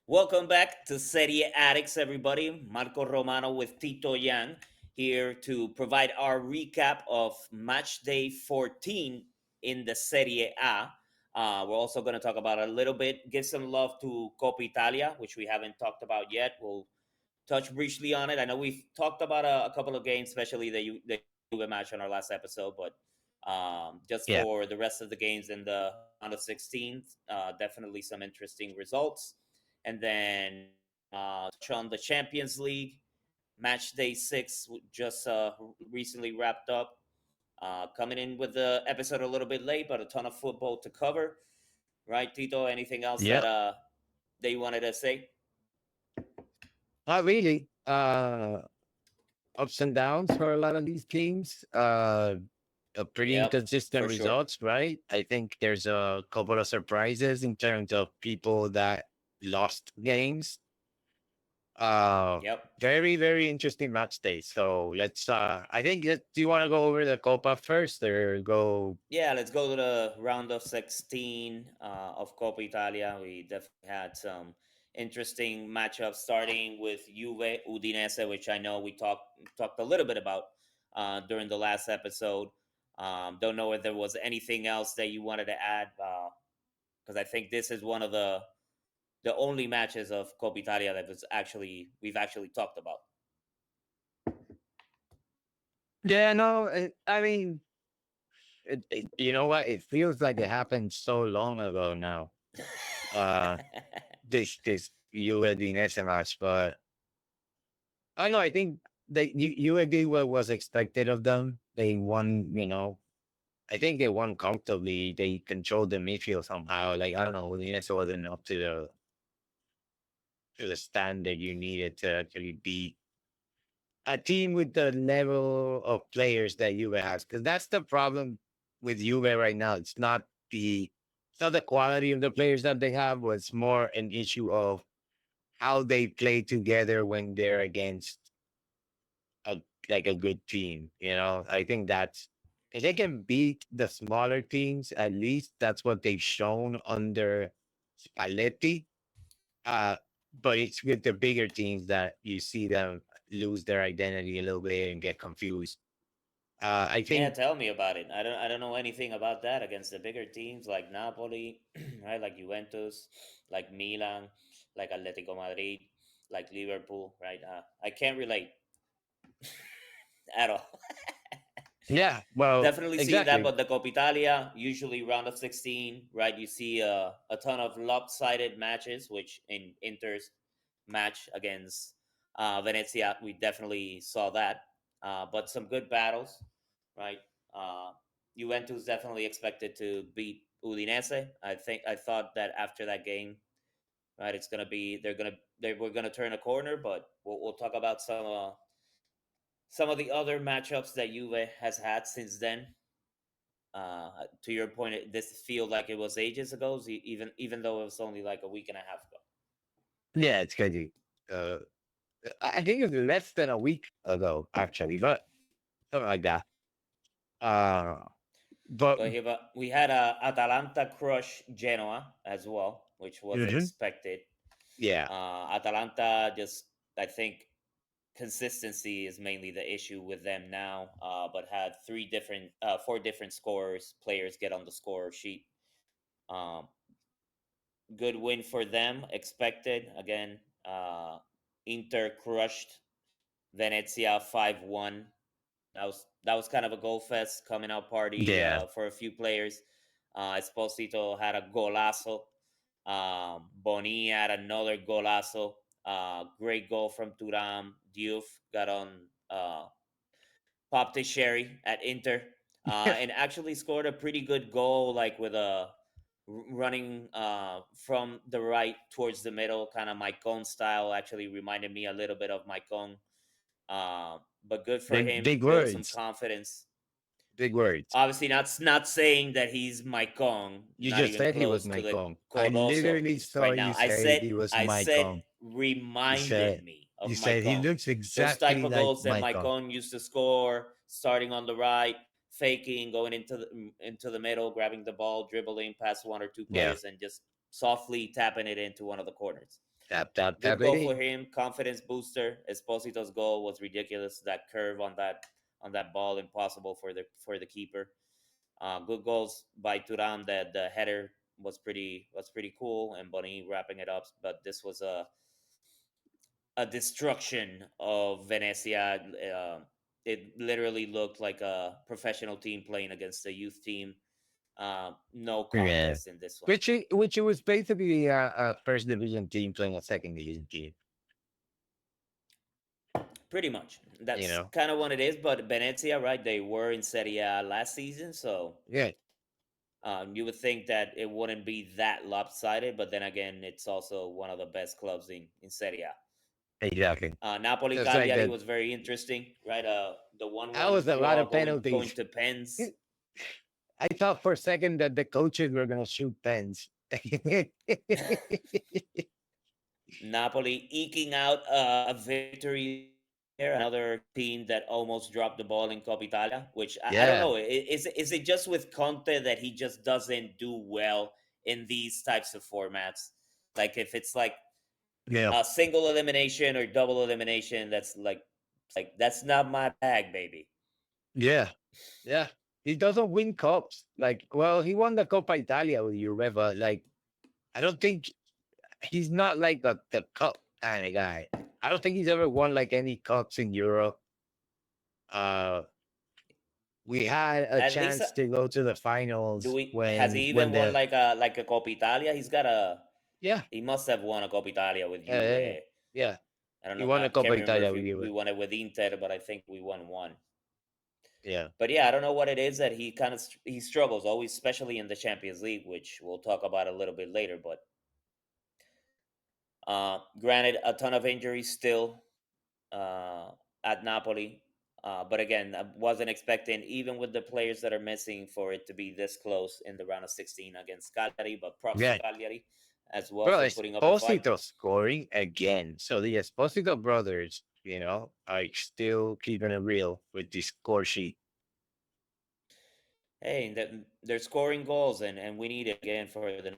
Welcome back to SerieAddicts, everybody. Marco Romano with Tito Yang here to provide our recap of Matchday 14 in the Serie A. We're also going to talk about a little bit, give some love to Coppa Italia, which we haven't talked about yet. We'll touch briefly on it. I know we've talked about a couple of games, especially the Juve match on our last episode, but just Yeah. for the rest of the games in the round of 16, definitely some interesting results. And then touch on the Champions League. Match day 6 just recently wrapped up. Coming in with the episode a little bit late, but a ton of football to cover. Right, Tito? Anything else Yeah. that you wanted to say? Not really. Ups and downs for a lot of these teams. Pretty Yep, inconsistent for sure. results, right? I think there's a couple of surprises in terms of people that lost games. Uh, Yep. Very, very interesting match day. So let's, I think, do you want to go over the Copa first or go? Yeah, let's go to the round of 16 of Coppa Italia. We definitely had some interesting matchups, starting with Juve Udinese, which I know we talked a little bit about during the last episode. Don't know if there was anything else that you wanted to add, because I think this is one of the only matches of Coppa Italia that was actually we've actually talked about. Yeah, no, I mean, you know what? It feels like it happened so long ago now. Uh, this UAD match, but I know. I think you agree what was expected of them. They won. I think they won comfortably. They controlled the midfield somehow. Like I don't know, Udinese wasn't up to the standard you needed to actually beat a team with the level of players that Juve has. Because that's the problem with Juve right now. It's not the quality of the players that they have. Was more an issue of how they play together when they're against a like a good team. I think that's if they can beat the smaller teams, at least that's what they've shown under Spalletti. Uh, but it's with the bigger teams that you see them lose their identity a little bit and get confused. I Yeah, think, tell me about it. I don't know anything about that against the bigger teams like Napoli, right? Like Juventus, like Milan, like Atletico Madrid, like Liverpool, right? I can't relate at all. yeah, well, Definitely seeing that, exactly. but the Coppa Italia, usually round of 16, right? You see a ton of lopsided matches, which in Inter's match against Venezia, we definitely saw that. But some good battles, right? Uh, Juventus definitely expected to beat Udinese. I thought that after that game, right, it's gonna be they were gonna turn a corner, but we'll talk about some of the other matchups that Juve has had since then. To your point, this feel like it was ages ago, even though it was only like a week and a half ago. Yeah, it's crazy. Uh, I think it's less than a week ago, actually, but something like that. Uh, but But we had a Atalanta crush Genoa as well, which was Mhm. expected. Yeah, Atalanta just, I think, consistency is mainly the issue with them now. But had four different scorers players get on the score sheet. Um, Good win for them, expected again. Inter crushed Venezia 5-1. That was kind of a goal fest coming out party yeah. for a few players. Esposito had a golazo. Boni had another golazo. Great goal from Turam. Diouf got on uh, popped his sherry at Inter, and actually scored a pretty good goal, like with a running from the right towards the middle, kind of Maicon style. Actually reminded me a little bit of Maicon. But good for Big, him. big Build some words. confidence. Big words. Obviously, not saying that he's Maicon. You Not just even said he was close my to the kong. I Coloso literally saw right you now. say he was I my said kong. You reminded said me you of said he Maicon. looks Those type exactly of like goals that my kong. Maicon used to score, starting on the right, faking, going into the middle, grabbing the ball, dribbling past one or two Yeah. players, and just softly tapping it into one of the corners. Good goal for Tappity. him, confidence booster. Esposito's goal was ridiculous. That curve on that ball, impossible for the keeper. Good goals by Turan. That the header was pretty cool, and Boni wrapping it up. But this was a destruction of Venezia. It literally looked like a professional team playing against a youth team. No Yeah. contest in this one. Which it was basically a first division team playing a second division team. Pretty much. You That's know. kind of what it is. But Venezia, right? They were in Serie A last season, so Yeah. you would think that it wouldn't be that lopsided. But then again, it's also one of the best clubs in Serie A. Exactly. Napoli It's like Cagliari that. was very interesting, right? The That 1-1 was a lot draw of going penalties. to pens. I thought for a second that the coaches were gonna shoot pens. Napoli eking out a victory there. Another team that almost dropped the ball in Coppa Italia, which I don't Yeah. know. Is it just with Conte that he just doesn't do well in these types of formats? Like if it's like Yeah. a single elimination or double elimination, that's that's not my bag, baby. Yeah. Yeah. He doesn't win cups. Like, well, he won the Coppa Italia with Juve. Like, I don't think he's not like the cup kind of guy. I don't think he's ever won like any cups in Europe. Uh, we had a At least chance to go to the do finals we has he when even won the like a Coppa Italia? yeah He must have won a Coppa Italia with yeah yeah Juve. yeah. I don't He know. won I a can't Coppa remember Italia if with we Juve. won it with Inter, but I think we won one. Yeah. But yeah, I don't know what it is that he kind of he struggles always, especially in the Champions League, which we'll talk about a little bit later. But granted, a ton of injuries still uh, at Napoli. But again, I wasn't expecting, even with the players that are missing, for it to be this close in the round of 16 against Cagliari. But props to Yeah. Cagliari as well Bro, for putting up a fight. Esposito scoring again. So the Esposito brothers, are still keeping it real with this score sheet. Hey, they're scoring goals, and we need it again for the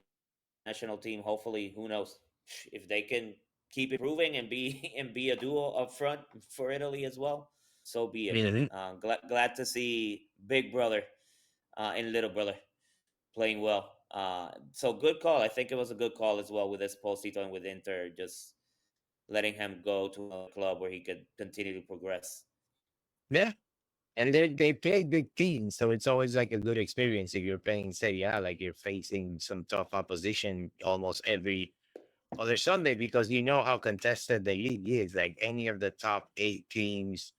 national team. Hopefully, who knows if they can keep improving and be and be a duo up front for Italy as well. So be it. Mhm. Glad to see big brother and little brother playing well. So good call. I think it was a good call as well with Esposito and with Inter, just letting him go to another club where he could continue to progress. Yeah. And they play big teams, so it's always like a good experience if you're playing Serie A, like you're facing some tough opposition almost every other Sunday because you know how contested the league is. Like any of the top 8 teams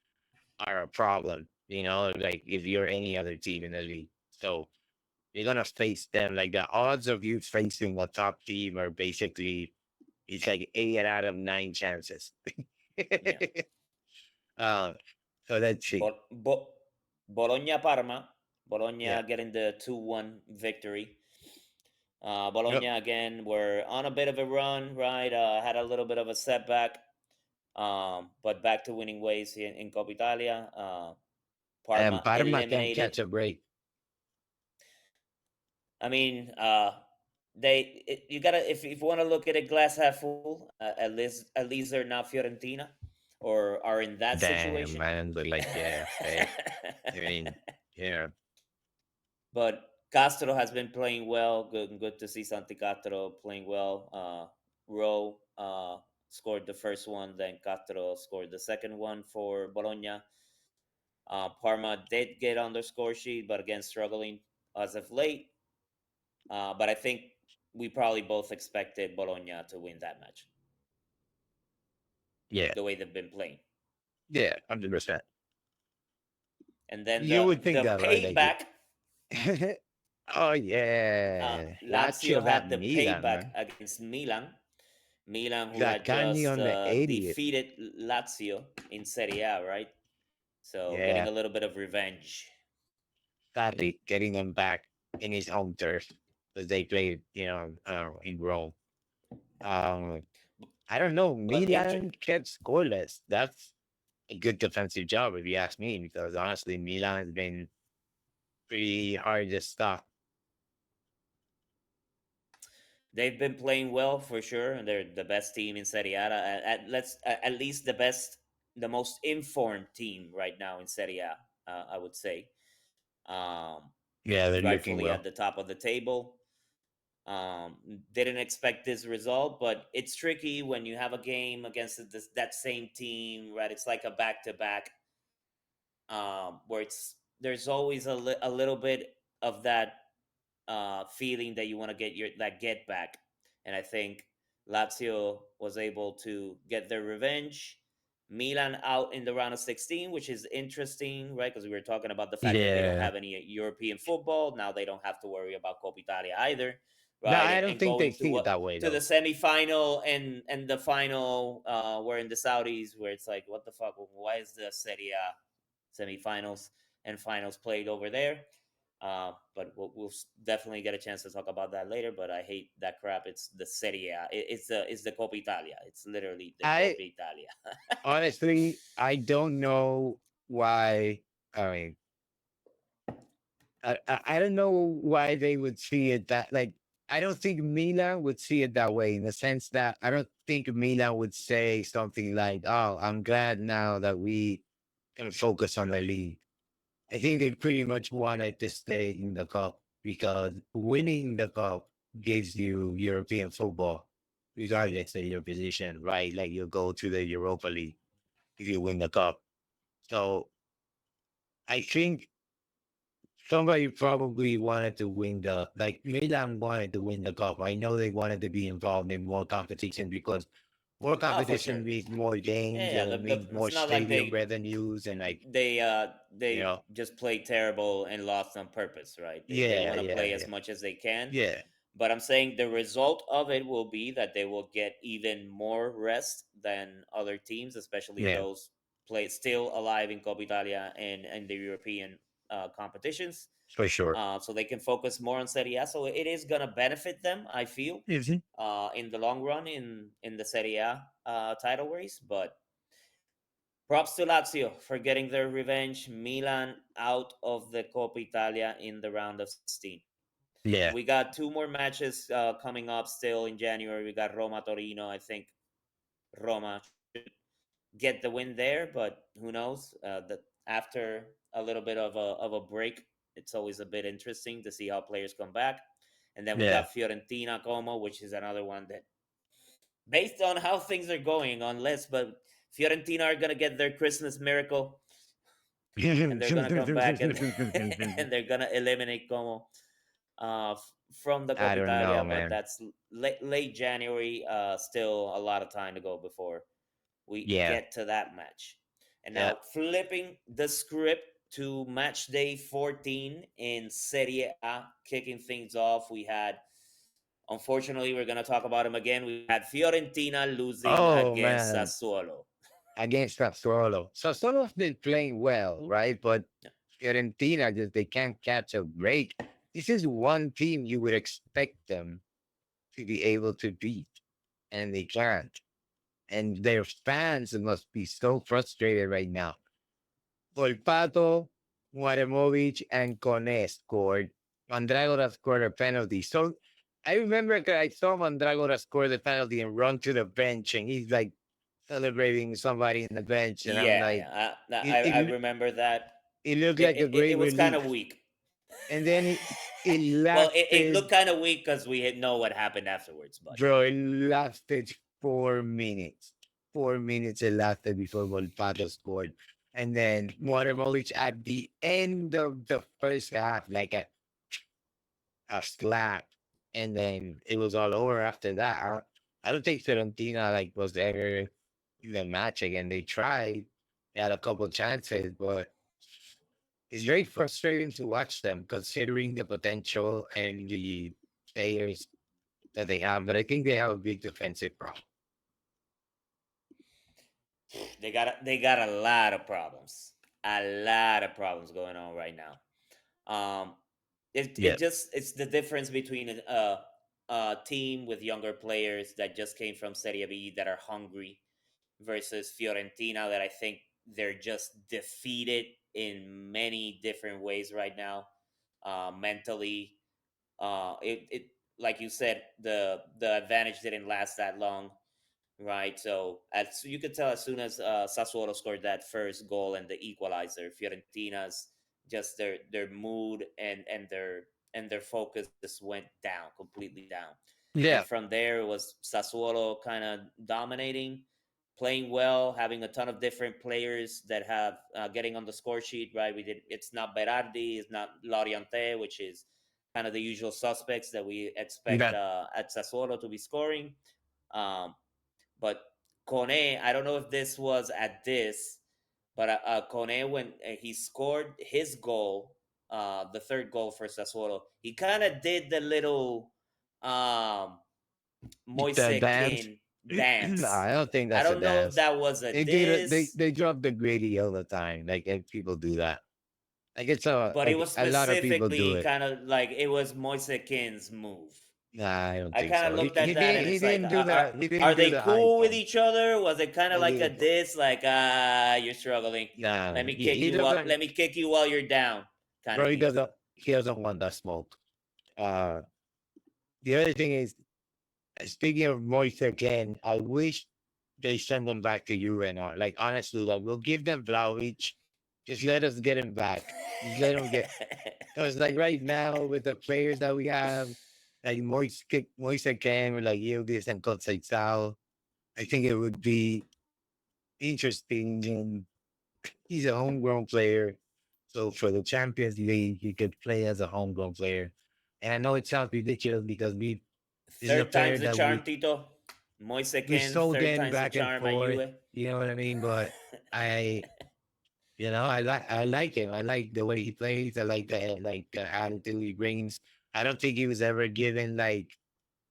are a problem, like if you're any other team in the league. So you're gonna face them. Like the odds of you facing a top team are basically it's like 8 out of 9 chances. Yeah. uh, so let's see. Bo- Bo- Bologna Parma. Yeah. Bologna getting the 2-1 victory. Yep. Bologna again were on a bit of a run, right? Had a little bit of a setback, but back to winning ways in Coppa Italia. And Parma Parma can't eliminated. catch a break. I mean, you gotta if you want to look at it glass half full, at least they're not Fiorentina, or are in that Damn, situation. man. But like, yeah, hey, I mean, yeah, But Castro has been playing well. Good to see Santi Castro playing well. Rowe scored the first one, then Castro scored the second one for Bologna. Parma did get on the score sheet, but again struggling as of late. But I think we probably both expected Bologna to win that match, yeah, the way they've been playing. yeah, 100%. And then You would think the that, right? payback. Like, oh yeah, Lazio Lazio got had the Milan, payback man. against Milan. Milan, who had Zaccagni just on the 80th. defeated Lazio in Serie A, right? So getting Yeah, a little bit of revenge. sadly, getting him back in his home turf because they played, in Rome. Um, I don't know. But Milan kept scoreless. That's a good defensive job, if you ask me, because honestly, Milan has been pretty hard to stop. They've been playing well for sure, and they're the best team in Serie A. At least the most informed team right now in Serie A. I would say, um, Yeah, they're looking rightfully at well. the top of the table. Um, didn't expect this result, but it's tricky when you have a game against that same team, right? It's like a back to back, where there's always a little bit of that feeling that you want to get that get back, and I think Lazio was able to get their revenge. Milan out in the round of 16, which is interesting, right? Because we were talking about the fact that they don't Yeah. have any European football. Now they don't have to worry about Coppa Italia either, No, right? I And, don't and think they going see it that way to the though. semifinal and the final, we're in the Saudis, where it's like, what the fuck? Why is the Serie A semifinals and finals played over there? But we'll definitely get a chance to talk about that later. But I hate that crap. It's the Serie A. It's the Coppa Italia. It's literally the I Coppa Italia. honestly, I don't know why. I mean, I don't know why they would see it that like. I don't think Milan would see it that way in the sense that I don't think Milan would say something like, "Oh, I'm glad now that we can focus on the league." I think they pretty much wanted to stay in the cup because winning the cup gives you European football, regardless of your position, right? Like you go to the Europa League if you win the cup. So I think somebody probably wanted to win like Milan wanted to win the cup. I know they wanted to be involved in more competition because more Oh, for sure. competition means more Yeah, games yeah. and it means more It's not like stadium revenues and like, you they know, just played terrible and lost on purpose, right? They yeah, want to yeah, play yeah, as much as they can. yeah, But I'm saying the result of it will be that they will get even more rest than other teams, especially yeah, those play still alive in Coppa Italia and the European competitions. for sure. So they can focus more on Serie A. So it is gonna benefit them, I feel, Mhm. in the long run in the Serie A title race. But props to Lazio for getting their revenge. Milan out of the Coppa Italia in the round of 16. Yeah. We got two more matches coming up still in January. We got Roma Torino. I think Roma should get the win there, but who knows? That after a little bit of a break, it's always a bit interesting to see how players come back. And then we Yeah. got Fiorentina Como, which is another one that, based on how things are going on list, but Fiorentina are gonna get their Christmas miracle, and they're gonna come back and and they're gonna eliminate Como from the I Coppa don't know, Italia. But man. that's late January. Still a lot of time to go before we Yeah. get to that match. And Yeah. now flipping the script to match day 14 in Serie A, kicking things off. We had, unfortunately, we're going to talk about him again. We had Fiorentina losing Oh against man. Sassuolo. Against Sassuolo. Sassuolo's been playing well, right? But Fiorentina just they can't catch a break. This is one team you would expect them to be able to beat, and they can't. And their fans must be so frustrated right now. Volpato, Waremovic, and Kone scored. Mandragora scored a penalty. So I remember 'cause I saw Mandragora score the penalty and run to the bench, and he's like celebrating somebody in the bench, and I'm Yeah, like, yeah. it, I it, remember that. it looked like a It great was kind of relief. weak. And then it Well, it lasted, looked kind of weak because we know what happened afterwards. But bro, it lasted 4 minutes. 4 minutes it lasted before Volpato scored. And then Watermolic at the end of the first half, like a slap. And then it was all over after that. I don't think Fiorentina like was ever in the match again. They tried. They had a couple chances, but it's very frustrating to watch them considering the potential and the players that they have. But I think they have a big defensive problem. they got a lot of problems going on right now. Um, Yeah. it's the difference between a team with younger players that just came from Serie B that are hungry versus Fiorentina that I think they're just defeated in many different ways right now, mentally. It like you said, the advantage didn't last that long, right? So as you could tell, as soon as Sassuolo scored that first goal and the equalizer, Fiorentina's just their mood and their focus just went down, completely down. And Yeah, from there, it was Sassuolo kind of dominating, playing well, having a ton of different players that have getting on the score sheet. Right, we did. It's not Berardi, it's not Loriente, which is kind of the usual suspects that we expect yeah. at Sassuolo to be scoring. Um, but Kone, I don't know if this was at this, but Kone, when he scored his goal, the third goal for Sassuolo, he kind of did the little um, The Moise dance. Kean No, dance. I don't think I that's a don't know if dance. that was a They do it. They diss, they drop the gritty all the time. Like and people do that. Like it's a but it like was a lot of people do specifically it. kind of like it was Moise Kean's move. Nah, I don't I think kind of so. looked at that and He it's like, didn't do the he are didn't do they the high cool with jump. each other? Was it kind of No, like he a didn't. diss, like you're struggling? Nah, Let me kick he you while doesn't. let me kick you while you're down, kind Bro, of deal. he doesn't want that smoke. Uh, the other thing is, speaking of Moise again, I wish they send him back to UNR. Like honestly, like we'll give them Vlahovic. Just let us get him back. Just let him get. Because like right now with the players that we have, like Moise again with like Yıldız and Conceição, I think it would be interesting. And he's a homegrown player. So for the Champions League, he could play as a homegrown player. And I know it sounds ridiculous because this is a Third player time's the that charm, Tito. Moise we Kean, sold third in time's the back and charm at forth. Juve. You know what I mean? But I, I like him. I like the way he plays. I like the attitude he brings. I don't think he was ever given like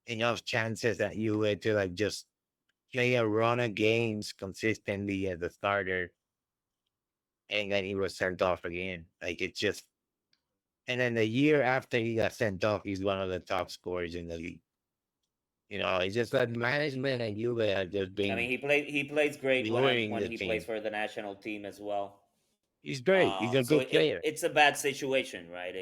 enough chances at UA to like just play a run of games consistently as a starter, and then he was sent off again. Like it's just, and then the year after he got sent off, he's one of the top scorers in the league. It's just that management and Juve have just I mean, been he plays great ruining when the he plays team. for the national team as well. He's great. He's a So good player. it's a bad situation, right?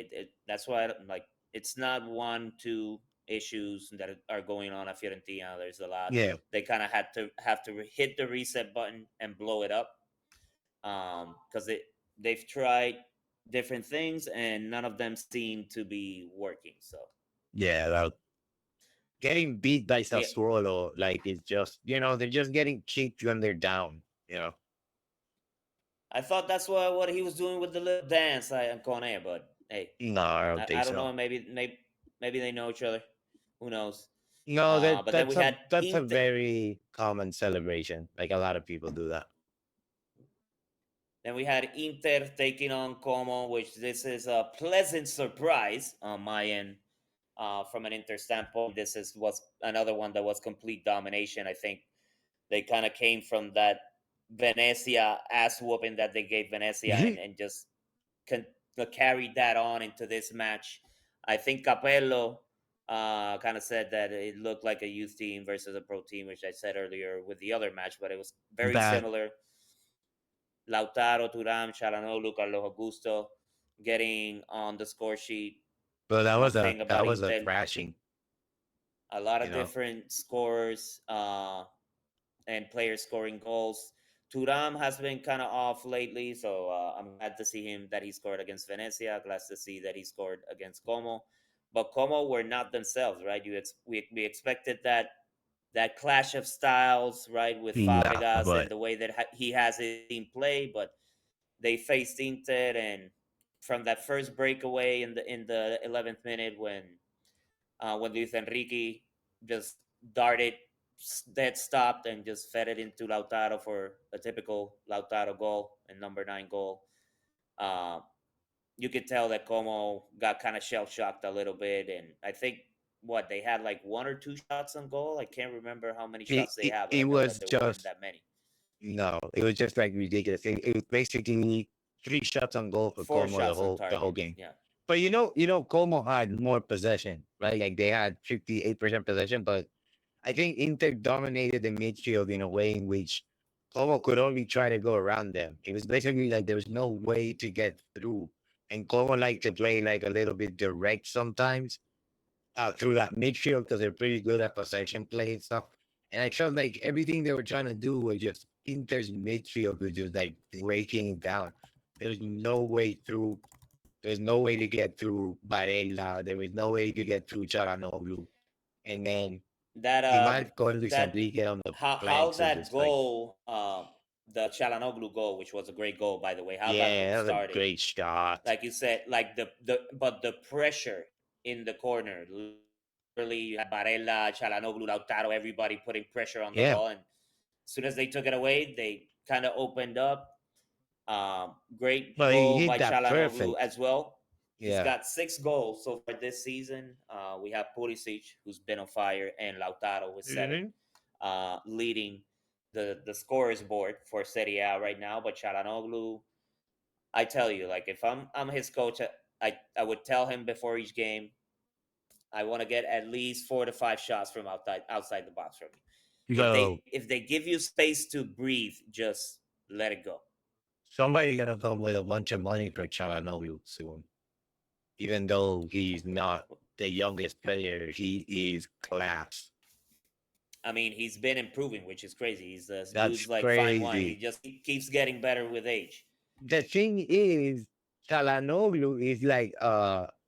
That's why like it's not one two issues that are going on at Fiorentina. There's a lot. Yeah, They kind of had to have to hit the reset button and blow it up because they've tried different things and none of them seem to be working. So yeah. Getting beat by yeah, Sassuolo, like it's just they're just getting kicked when they're down. I thought that's what he was doing with the little dance on Kone, but hey, No, I don't I think don't know. so. Maybe they know each other. Who knows? No, But then we had that's a Inter. very common celebration. Like a lot of people do that. Then we had Inter taking on Como, which this is a pleasant surprise on my end. From an Inter standpoint, this was another one that was complete domination. I think they kind of came from that Venezia ass whooping that they gave Venezia and just con- carried that on into this match. I think Capello kind of said that it looked like a youth team versus a pro team, which I said earlier with the other match, but it was very That, similar. Lautaro, Turam, Chalanoglu, Carlos Augusto getting on the score sheet. but One thing that about was a Intel, thrashing. a lot You of know, different scores and players scoring goals. Turam has been kind of off lately, so I'm glad to see him that he scored against Venezia. Glad to see that he scored against Como, but Como were not themselves, right? We expected that clash of styles, right, with nah, Fabregas and but the way that he has his team play, but they faced Inter, and from that first breakaway in the 11th minute when Luis Enrique just darted dead stopped and just fed it into Lautaro for a typical Lautaro goal and number 9 goal. Uh, you could tell that Como got kind of shell shocked a little bit, and I think what they had like 1 or 2 shots on goal. I can't remember how many shots they had, but it I know was that there weren't just that many. no, it was just like ridiculous. It was basically 3 shots on goal for Four Como shots on the whole target. game. Yeah. But Como had more possession, right? Like they had 58% possession, but I think Inter dominated the midfield in a way in which Como could only try to go around them. It was basically like there was no way to get through. And Como liked to play like a little bit direct sometimes. through that midfield because they're pretty good at possession play and stuff. And I felt like everything they were trying to do was just Inter's midfield was just like breaking it down. There's no way through. There's no way to get through Barella. There was no way to get through Charanoglu. And then That he might go to that Enrique on the how flanks and that just like, goal, the Chalanoglu goal, which was a great goal by the way, how that yeah, that was a started, great shot. like you said, like the pressure in the corner. Literally, you had Barella, Chalanoglu, Lautaro, everybody putting pressure on the Yeah. ball, and as soon as they took it away, they kind of opened up. Great But he goal hit by that Chalanoglu perfect. as well. He's Yeah. got 6 goals so far this season. We have Pulisic, who's been on fire, and Lautaro with 7, Mhm. leading the scorers board for Serie A right now. But Chalanoglu, I tell you, like if I'm his coach, I would tell him before each game, I want to get at least 4 to 5 shots from outside the box from you. So If they give you space to breathe, just let it go. somebody gonna come with a bunch of money for Charanoglu soon. Even though he's not the youngest player, he is class. I mean, he's been improving, which is crazy. He's That's dude's like fine wine. He crazy. just keeps getting better with age. The thing is, Chalanoglu is like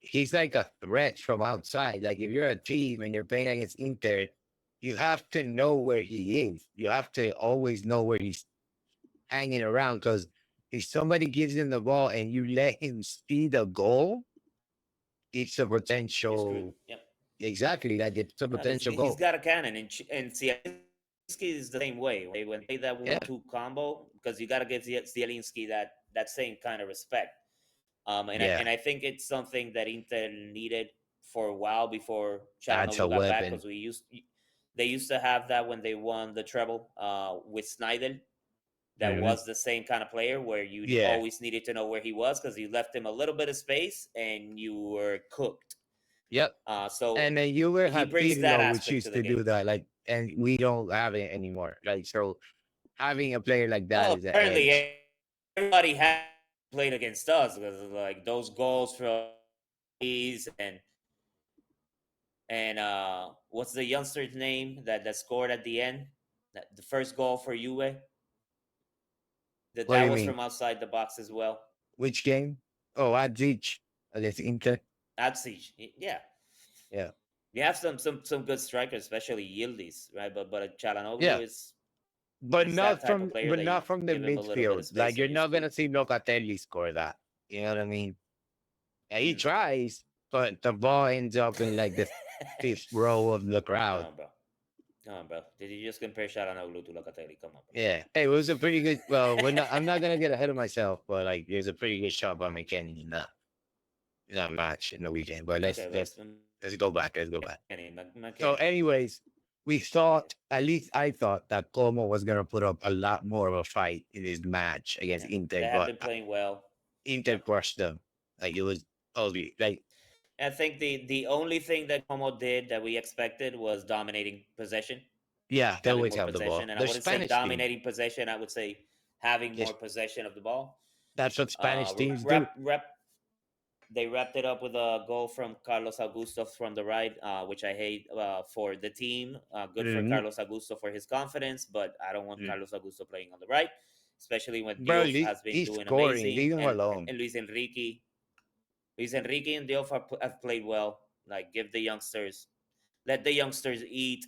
he's like a threat from outside. Like if you're a team and you're playing against Inter, you have to know where he is. You have to always know where he's hanging around because if somebody gives him the ball and you let him see the goal, it's a You're screwed. potential. Yep. Exactly, like it's a No, potential he's goal. got a cannon, and Zielinski is the same way. Right? When they play that Yeah, 1-2 combo, because you got to give Zielinski that same kind of respect. yeah, And I think it's something that Inter needed for a while before that's a Chalanoglu got back, weapon. because they used to have that when they won the treble with Snyder. That Mhm. was the same kind of player where you Yeah, always needed to know where he was because you left him a little bit of space and you were cooked. yep. So And then you will he have brings that Pirlo, which aspect to used the to game. do that, like, and we don't have it anymore. Like, so having a player like that Well, is an edge. apparently everybody had played against us because like those goals from these and what's the youngster's name that scored at the end? The first goal for Juve. That What do that you was mean? from outside the box as well. Which game? Oh, at Zeech against Inter. At Siege, yeah. Yeah, You have some good strikers, especially Yıldız, right? But yeah, Çalhanoğlu is but he's that not type of from, player but that you not from the give him a little bit of midfield. Like space you're and you're not screwed. gonna see Locatelli score that. You know what I mean? Yeah, he Mm. tries, but the ball ends up in like the fifth row of the Come crowd. on, bro. Come on, bro. Did you just compare Çalhanoğlu to Locatelli? Come on, bro. Yeah. Hey, it was a pretty good. Well, we're not. I'm not gonna get ahead of myself, but like, there's a pretty good shot by McKenny in that match in the weekend. But let's Okay, let's let's go back. Let's go back. So, McKenny. anyways, we thought, at least I thought, that Como was gonna put up a lot more of a fight in his match against Yeah, Inter, they have but been playing well. Inter Yep. crushed them. Like it was totally like, I think the only thing that Como did that we expected was dominating possession, yeah, they having always more have the possession, ball. and I The wouldn't say Spanish team. dominating possession. I would say having Yes, more possession of the ball. that's what Spanish teams do. Rep They wrapped it up with a goal from Carlos Augusto from the right, which I hate for the team. Good for Mhm. Carlos Augusto for his confidence, but I don't want Carlos Augusto playing on the right, especially when Bro, Diouf has been he's doing scoring. amazing, Leave him alone. and Luis Enrique and Diouf have played well. Like give the youngsters, let the youngsters eat.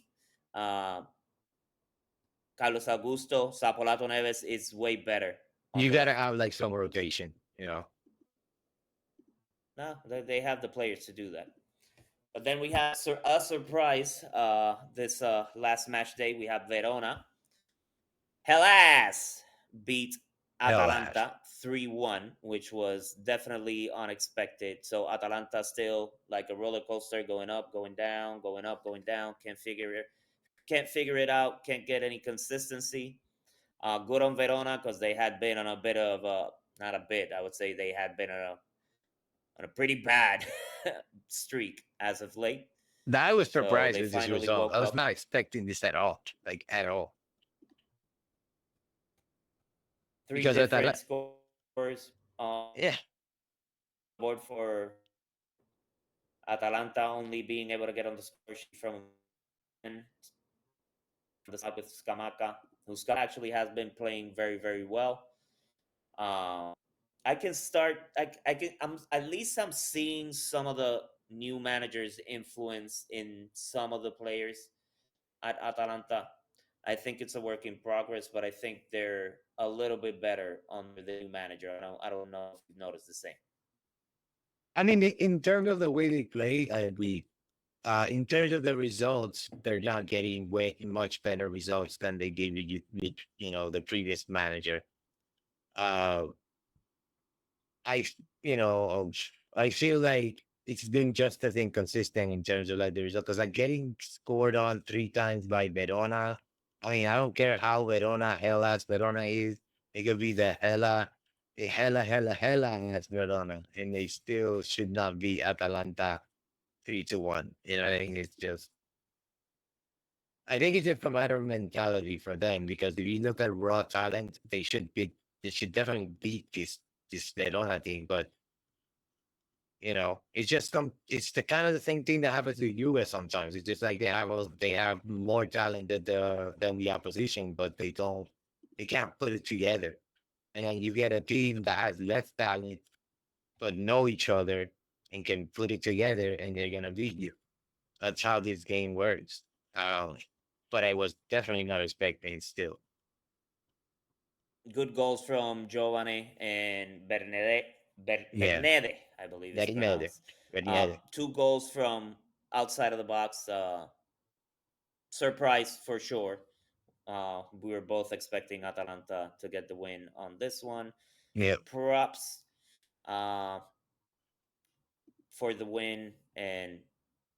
Uh, Carlos Augusto, Sapolato Neves is way better on You the gotta left. have like some rotation, you know. No, they have the players to do that. But then we have a surprise this last match day. We have Verona. Hellas beat Hell ass. Atalanta 3-1, which was definitely unexpected. So Atalanta still like a roller coaster, going up, going down, going up, going down. Can't figure it out. Can't get any consistency. Good on Verona because they had been on a bit of not a bit. I would say they had been on a pretty bad streak as of late. I was So surprised they with this finally result. I woke was up. not expecting this at all. Like at all. Three Because I thought different like, scores on yeah. board for Atalanta only being able to get on the score sheet from the side with Scamacca, who actually has been playing very, very well. Um, I can start. I can. I'm at least I'm seeing some of the new managers' influence in some of the players at Atalanta. I think it's a work in progress, but I think they're a little bit better under the new manager. I don't know if you've noticed the same. I mean, in terms of the way they play, I agree. In terms of the results, they're not getting way much better results than they did with the previous manager. Uh, I you know I feel like it's been just as inconsistent in terms of like the result. Because like getting scored on 3 times by Verona. I mean, I don't care how Verona is. It could be the hella as Verona, and they still should not be Atalanta 3-1. I think it's just. I think it's just a matter of mentality for them because if you look at raw talent, they should definitely beat this Verona team, but it's just it's the kind of the same thing that happens to US sometimes. It's just like they have more talent than the opposition, but they can't put it together. And then you get a team that has less talent but know each other and can put it together, and they're gonna beat you. That's how this game works. But I was definitely not expecting it still. Good goals from Giovane and Yeah, Bernede, I believe it's that matter. pronounced. That matter. 2 goals from outside of the box. Surprise for sure. We were both expecting Atalanta to get the win on this one. Yeah, Props uh, for the win, and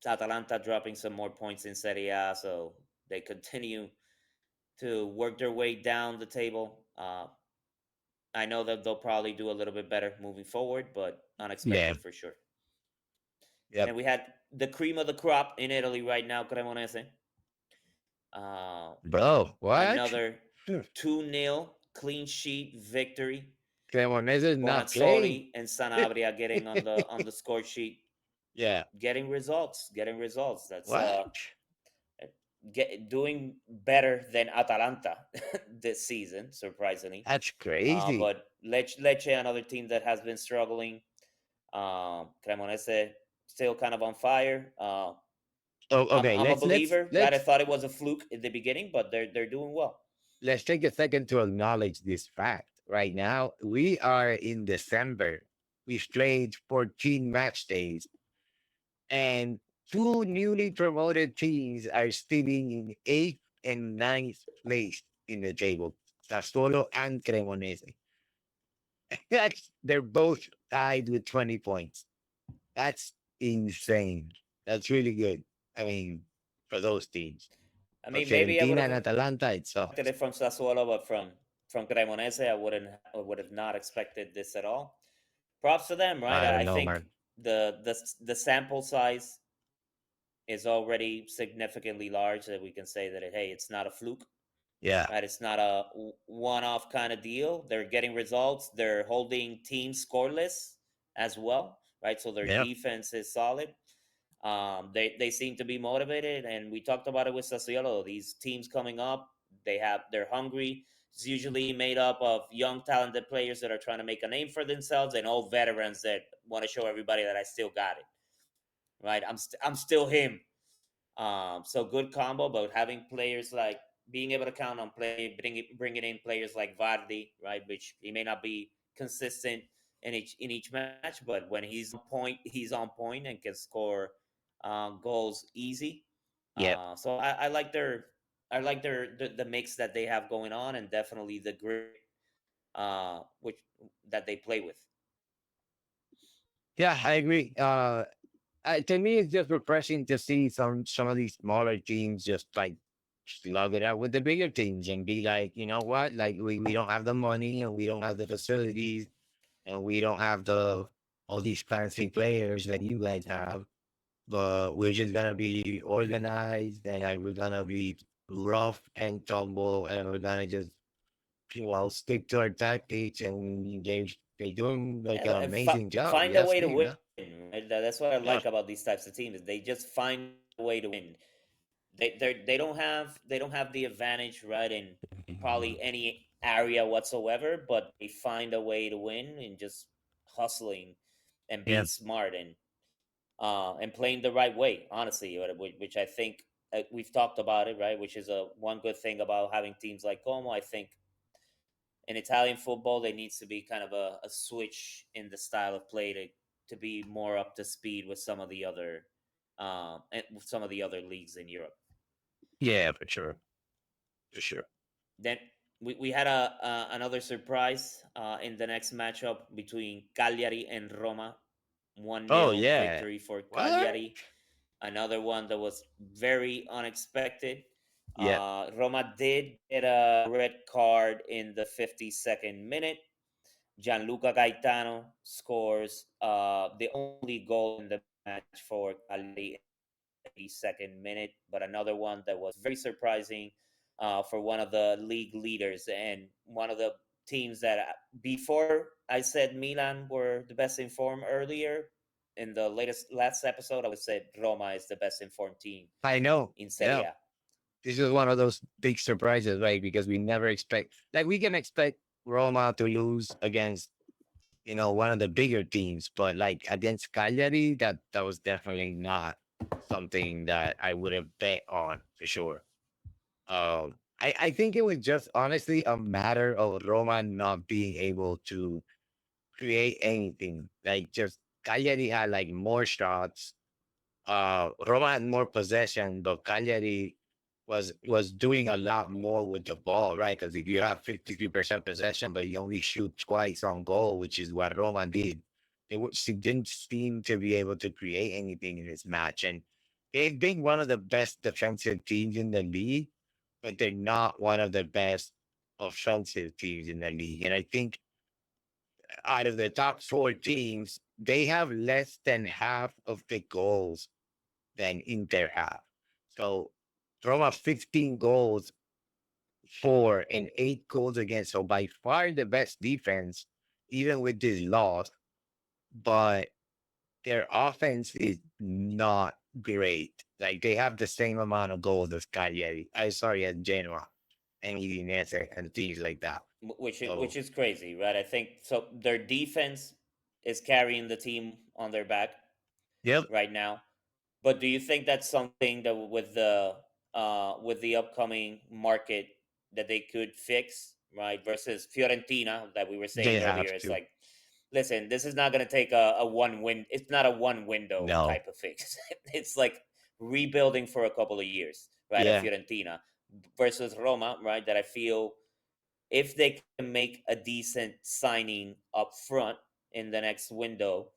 Atalanta dropping some more points in Serie A, so they continue to work their way down the table. I know that they'll probably do a little bit better moving forward, but yeah, unexpected for sure. And yep. we had the cream of the crop in Italy right now, Cremonese. Uh, Bro, what? Another 2-0 clean sheet victory. Cremonese is not playing. Bonazzoli and Sanabria getting on the score sheet, Yeah. getting results, That's What? doing better than Atalanta this season, surprisingly. That's crazy. But Lecce, another team that has been struggling. Cremonese still kind of on fire. Oh, okay. I'm a Let's believer, right? I let's thought it was a fluke in the beginning, but they're doing well. let's take a second to acknowledge this fact. Right now, we are in December. We've played 14 match days, and two newly promoted teams are still in eighth and ninth place in the table. Sassuolo and Cremonese. They're both tied with 20 points. That's insane. That's really good. I mean, for those teams. I For mean, maybe I would Fiorentina have and Atalanta, it expected sucks. it from Sassuolo, but from Cremonese, I would have not expected this at all. Props to them, right? I don't I know, think man. the sample size is already significantly large that we can say that hey, it's not a fluke, Yeah. right? It's not a one-off kind of deal. They're getting results. They're holding teams scoreless as well, right? So their Yeah. defense is solid. They seem to be motivated, and we talked about it with Sassuolo. These teams coming up, they're hungry. It's usually made up of young, talented players that are trying to make a name for themselves, and old veterans that want to show everybody that I still got it. Right? I'm still him. So good combo, but having players like being able to count on bringing in players like Vardy, right? Which he may not be consistent in each match, but when he's on point and can score goals easy. Yeah. So I like the mix that they have going on, and definitely the grit which that they play with. Yeah, I agree. To me, it's just refreshing to see some of these smaller teams just like slug it out with the bigger teams and be like, you know what? Like we don't have the money and we don't have the facilities and we don't have all these fancy players that you guys have, but we're just gonna be organized and like, we're gonna be rough and tumble and we're gonna just stick to our tactics and they doing like an amazing job. Find a Yes, way to me, win, man. Right? That's what I Yeah. like about these types of teams. Is they just find a way to win. They don't have the advantage, right, in probably any area whatsoever, but they find a way to win and just hustling and Yeah. being smart and playing the right way. Honestly, which I think we've talked about it, right? Which is a one good thing about having teams like Como. I think in Italian football, there needs to be kind of a switch in the style of play to be more up to speed with some of the other leagues in Europe. Yeah, for sure. For sure. Then we had a another surprise in the next matchup between Cagliari and Roma. One Oh nil yeah. victory for What? Cagliari. Another one that was very unexpected. Yeah. Roma did get a red card in the 52nd minute. Gianluca Gaetano scores the only goal in the match for Cagliari in the 82nd minute, but another one that was very surprising for one of the league leaders and one of the teams that before I said Milan were the best informed earlier in the last episode, I would say Roma is the best informed team I know. in Serie Yeah. A. This is one of those big surprises, right? Because we never expect, like, we can expect Roma to lose against, one of the bigger teams, but like against Cagliari, that was definitely not something that I would have bet on for sure. I think it was just honestly a matter of Roma not being able to create anything. Like, just Cagliari had like more shots. Roma had more possession, but Cagliari was doing a lot more with the ball, right? Because if you have 53% possession, but you only shoot twice on goal, which is what Roma did, she didn't seem to be able to create anything in this match. And they've been one of the best defensive teams in the league, but they're not one of the best offensive teams in the league. And I think out of the top four teams, they have less than half of the goals than Inter have. So Roma 15 goals for and 8 goals against. So by far the best defense, even with this loss, but their offense is not great. Like, they have the same amount of goals as Cagliari. I sorry, as Genoa and Udinese and things like that. Which So is crazy, right? I think so. Their defense is carrying the team on their back yep, right now. But do you think that's something that with the upcoming market that they could fix, right? Versus Fiorentina that we were they saying earlier. have It's to. like, listen, this is not going to take a one win. It's not a one window No. type of fix. It's like rebuilding for a couple of years, right? At Yeah. Fiorentina versus Roma, right? That I feel if they can make a decent signing up front in the next window,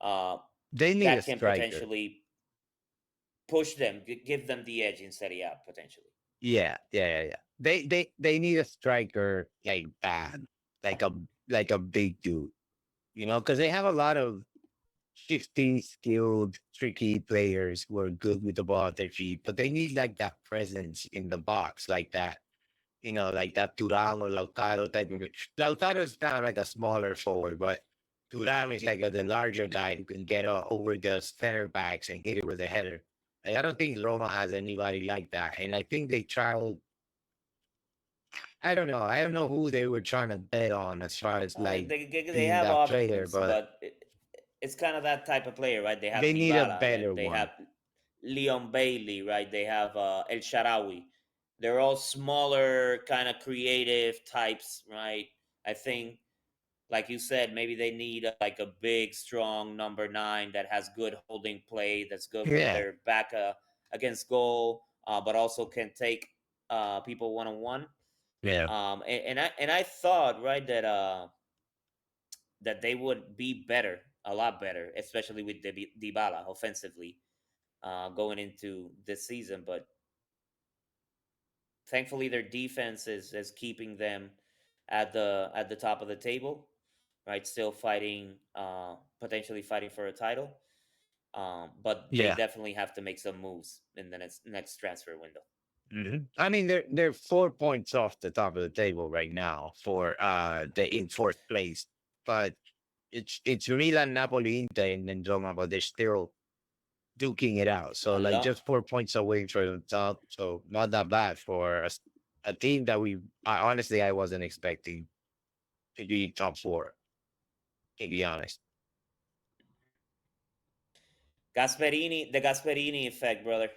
uh, They need a that can striker. potentially push them, give them the edge in Serie A potentially. Yeah, yeah, yeah, yeah. They need a striker like bad, like a big dude, because they have a lot of shifty, skilled, tricky players who are good with the ball at their feet, but they need like that presence in the box, like that, like that Turan or Lautaro type of. Lautaro is kind of like a smaller forward, but Turan is like the larger guy who can get over the center backs and hit it with a header. Like, I don't think Roma has anybody like that, and I think they tried. I don't know. I don't know who they were trying to bet on as far as like They being have that player, options, but but it's kind of that type of player, right? They have they need a Dybala, better they one. have Leon Bailey, right? They have El Sharawi. They're all smaller, kind of creative types, right? I think, like you said, maybe they need like a big, strong number 9 that has good holding play, that's good with Yeah, their back against goal, but also can take people one on one. yeah, And I thought, right, that they would be better, a lot better, especially with Dybala offensively going into this season. But thankfully, their defense is keeping them at the top of the table, right? Still fighting, potentially fighting for a title. But they yeah. definitely have to make some moves in the next transfer window. I mean, they're 4 points off the top of the table right now for the in fourth place, but it's Milan, Napoli, Inter, and then Roma, but they're still duking it out. So A like lot. just 4 points away from the top. So not that bad for a team that honestly I wasn't expecting to be top four. To be honest, The Gasperini effect, brother.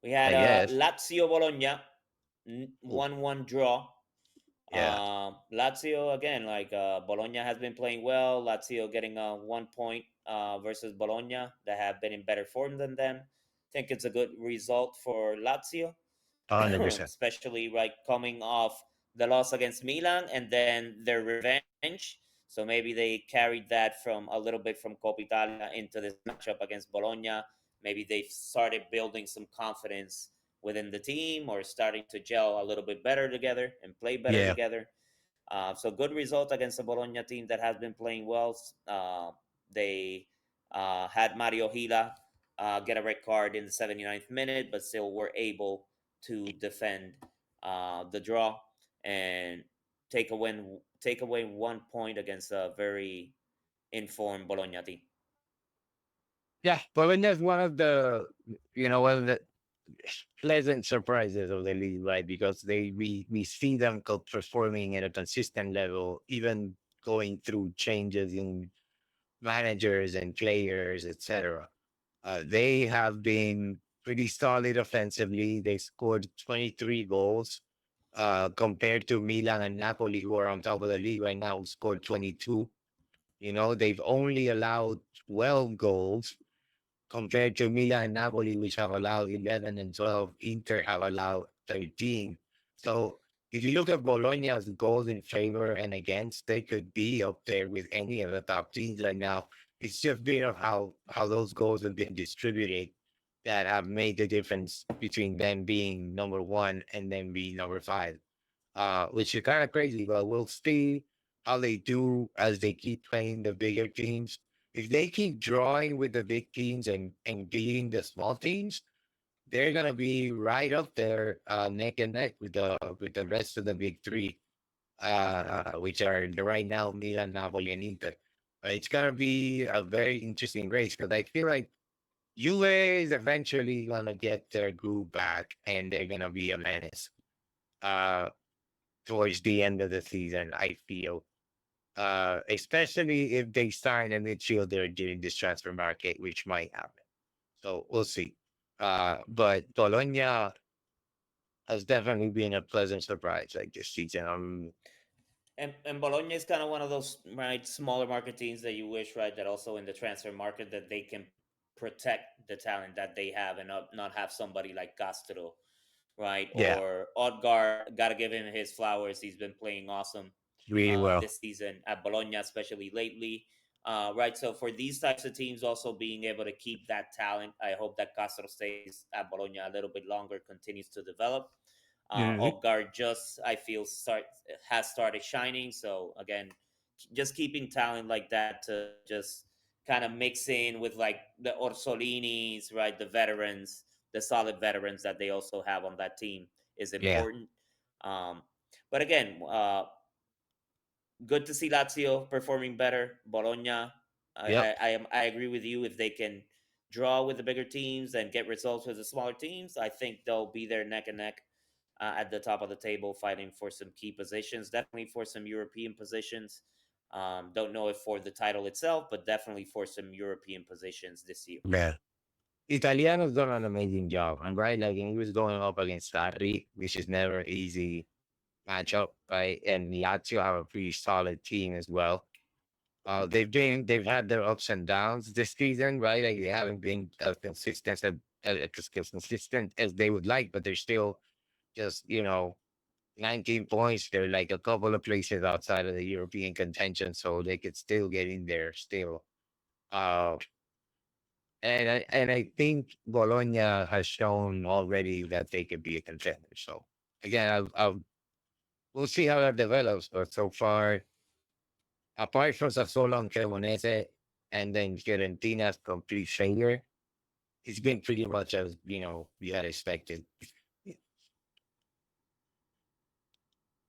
We had I guess. Lazio Bologna, Oh, 1-1 draw. yeah, Lazio again, like Bologna has been playing well. Lazio getting a 1 point versus Bologna that have been in better form than them. I think it's a good result for Lazio, 100%. especially right coming off the loss against Milan and then their revenge. So maybe they carried that from a little bit from Coppa Italia into this matchup against Bologna. Maybe they've started building some confidence within the team or starting to gel a little bit better together and play better Yeah, together. So good result against the Bologna team that has been playing well. They had Mario Gila get a red card in the 79th minute, but still were able to defend the draw and take away 1 point against a very informed Bologna team. yeah. But when that's one of the one of the pleasant surprises of the league, right? Because we see them performing at a consistent level, even going through changes in managers and players, etc. They have been pretty solid offensively. They scored 23 goals compared to Milan and Napoli, who are on top of the league right now, who scored 22. They've only allowed 12 goals compared to Milan and Napoli, which have allowed 11 and 12. Inter have allowed 13. So if you look at Bologna's goals in favor and against, they could be up there with any of the top teams right now. It's just been of how those goals have been distributed that have made the difference between them being number one and them being number five, which is kind of crazy, but we'll see how they do as they keep playing the bigger teams. If they keep drawing with the big teams and beating the small teams, they're gonna be right up there, neck and neck with the rest of the big three, which are right now Milan, Napoli, and Inter. It's gonna be a very interesting race because I feel like Juve is eventually gonna get their groove back and they're gonna be a menace. Uh, Towards the end of the season, I feel. Especially if they sign a midfielder during this transfer market, which might happen. So we'll see. But Bologna has definitely been a pleasant surprise like this season. And Bologna is kind of one of those right smaller market teams that you wish right that also in the transfer market that they can protect the talent that they have and not have somebody like Castro, right? Yeah, Or Odgaard, got to give him his flowers. He's been playing awesome really well. this season at Bologna, especially lately. Right, so for these types of teams, also being able to keep that talent, I hope that Castro stays at Bologna a little bit longer, continues to develop. Hmm. Odgaard just I feel has started shining. So again, just keeping talent like that to just kind of mix in with like the Orsolinis, right? The veterans, the solid veterans that they also have on that team is Yeah. important. Um, but again, good to see Lazio performing better. Bologna, Yep. I agree with you. If they can draw with the bigger teams and get results with the smaller teams, I think they'll be there neck and neck at the top of the table, fighting for some key positions. Definitely for some European positions. Don't know if for the title itself, but definitely for some European positions this year. Yeah. Italiano's done an amazing job. And right, like he was going up against Sarri, which is never easy matchup, right? And Lazio have a pretty solid team as well. They've had their ups and downs this season, right? Like they haven't been as consistent as they would like, but they're still just 19 points. They're like a couple of places outside of the European contention, so they could still get in there still. Uh, and I think Bologna has shown already that they could be a contender. So again, we'll see how that develops. But so far, apart from Sassuolo and Cremonese, and then Fiorentina's complete failure, it's been pretty much as we had expected.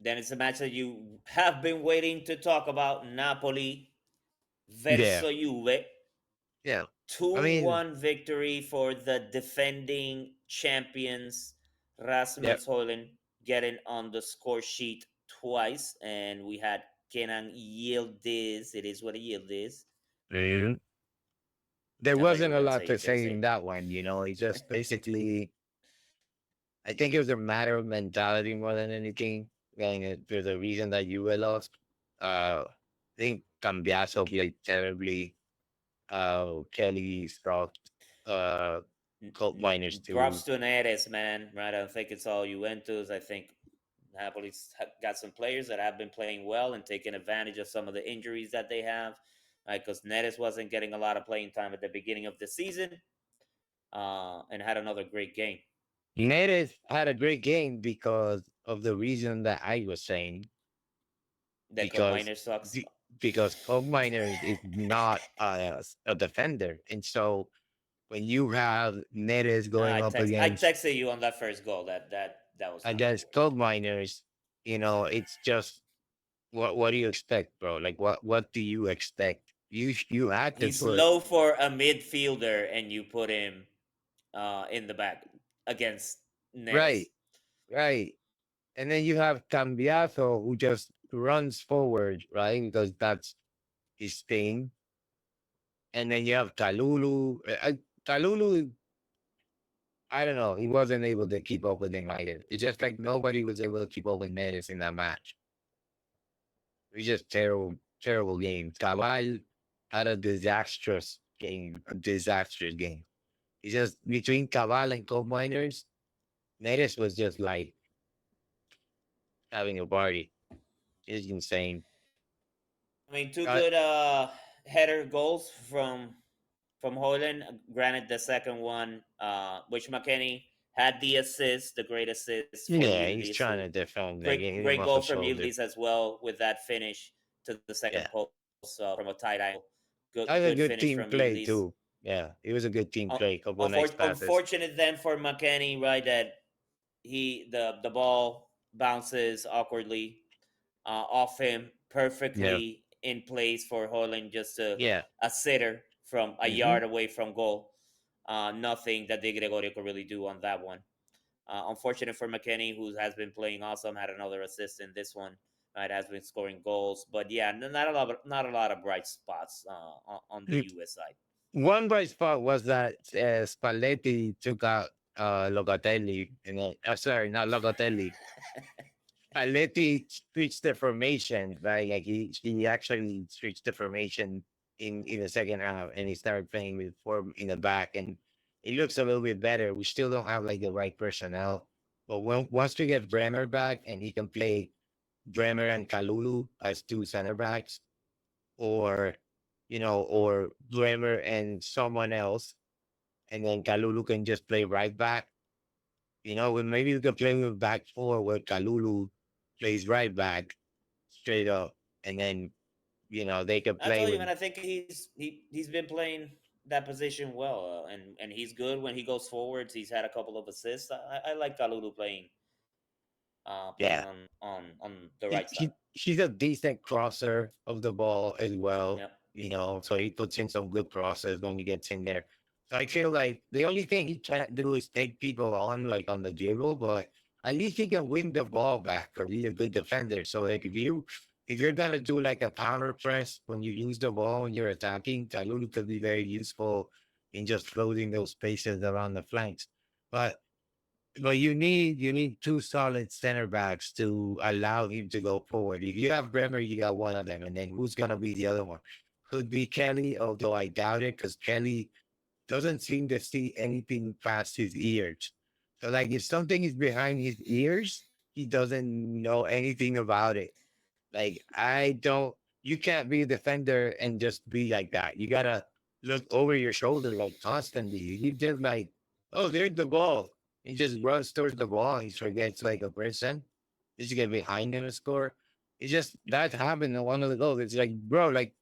Then it's a match that you have been waiting to talk about. Napoli Yeah. verso Juve. Yeah. I mean, 2-1 victory for the defending champions. yeah. Rasmus Højlund getting on the score sheet twice, and we had Kenan Yıldız. It is what a yield is. Mhm. There I thought you wasn't were a gonna lot say he to was gonna say say. in that one, It's just basically, I think it was a matter of mentality more than anything. There's a reason that you were lost. I think Cambiaso played terribly. Kelly stopped. Uh, Colt Miners Props too. to Neres, man. Right? I don't think it's all Juventus. I think Napoli's got some players that have been playing well and taking advantage of some of the injuries that they have. Right? Because Neres wasn't getting a lot of playing time at the beginning of the season, and had another great game. Neres had a great game because of the reason that I was saying. That Colt Because Miner sucks. be- because Colt Miners is not a defender, and so when you have Neres going up I against texted you on that first goal. That was not cool. gold miners, it's just what do you expect, bro? Like what do you expect? You had to He's put low for a midfielder, and you put him in the back against Neres. right, right, and then you have Cambiaso who just runs forward, right? Because that's his thing. And then you have Talulu. Talulu, I don't know. He wasn't able to keep up with him either. It's just like nobody was able to keep up with Menace in that match. It was just terrible, terrible game. Cabal had a disastrous game, a disastrous game. It's just between Cabal and Coal Miners, Menace was just like having a party. It's insane. I mean, two Uh, good header goals from Hoyland. Granted, the second one, which McKennie had the assist, the great assist for yeah, he's Yildiz. So trying to defend. Like, great hit him great off goal the from shoulder. Yildiz as well with that finish to the second Yeah. post from a tight angle. That was a Good good finish team from play Yildiz. too. Yeah, it was a good team play. Couple nice passes. Unfortunate then for McKennie, right? That the ball bounces awkwardly off him, Yeah, perfectly in place for Hoyland, just yeah. a sitter from a Hmm. yard away from goal. Nothing that De Gregorio could really do on that one. Unfortunate for McKennie, who has been playing awesome, had another assist in this one. Right, has been scoring goals, but yeah, not a lot of bright spots on the US side. One bright spot was that Spalletti took out Locatelli. Sorry, not Locatelli. Spalletti switched the formation, right? Like he actually switched the formation in the second half, and he started playing with four in the back, and it looks a little bit better. We still don't have like the right personnel, but once we get Bremer back and he can play Bremer and Kalulu as two center backs, or or Bremer and someone else, and then Kalulu can just play right back. Maybe we can play with back four where Kalulu plays right back straight up, and then they can I play told you, man. with I think he's been playing that position well, and he's good when he goes forwards. He's had a couple of assists. I like Kalulu playing yeah. on the right side. She's a decent crosser of the ball as well. Yep. So he puts in some good crosses when he gets in there. So I feel like the only thing he can't do is take people on like on the dribble, but at least he can win the ball back or be a good defender. So like if you're gonna do like a power press when you use the ball when you're attacking, Talulu could be very useful in just floating those spaces around the flanks. But you need two solid center backs to allow him to go forward. If you have Bremer, you got one of them, and then who's gonna be the other one? Could be Kelly, although I doubt it, because Kelly doesn't seem to see anything past his ears. So like if something is behind his ears, he doesn't know anything about it. Like I don't you can't be a defender and just be like that. You gotta look over your shoulder like constantly. You just like, oh, there's the ball. He just runs towards the ball. He forgets like a person. Just get behind him and score. It's just that happened in one of the goals. It's like, bro, like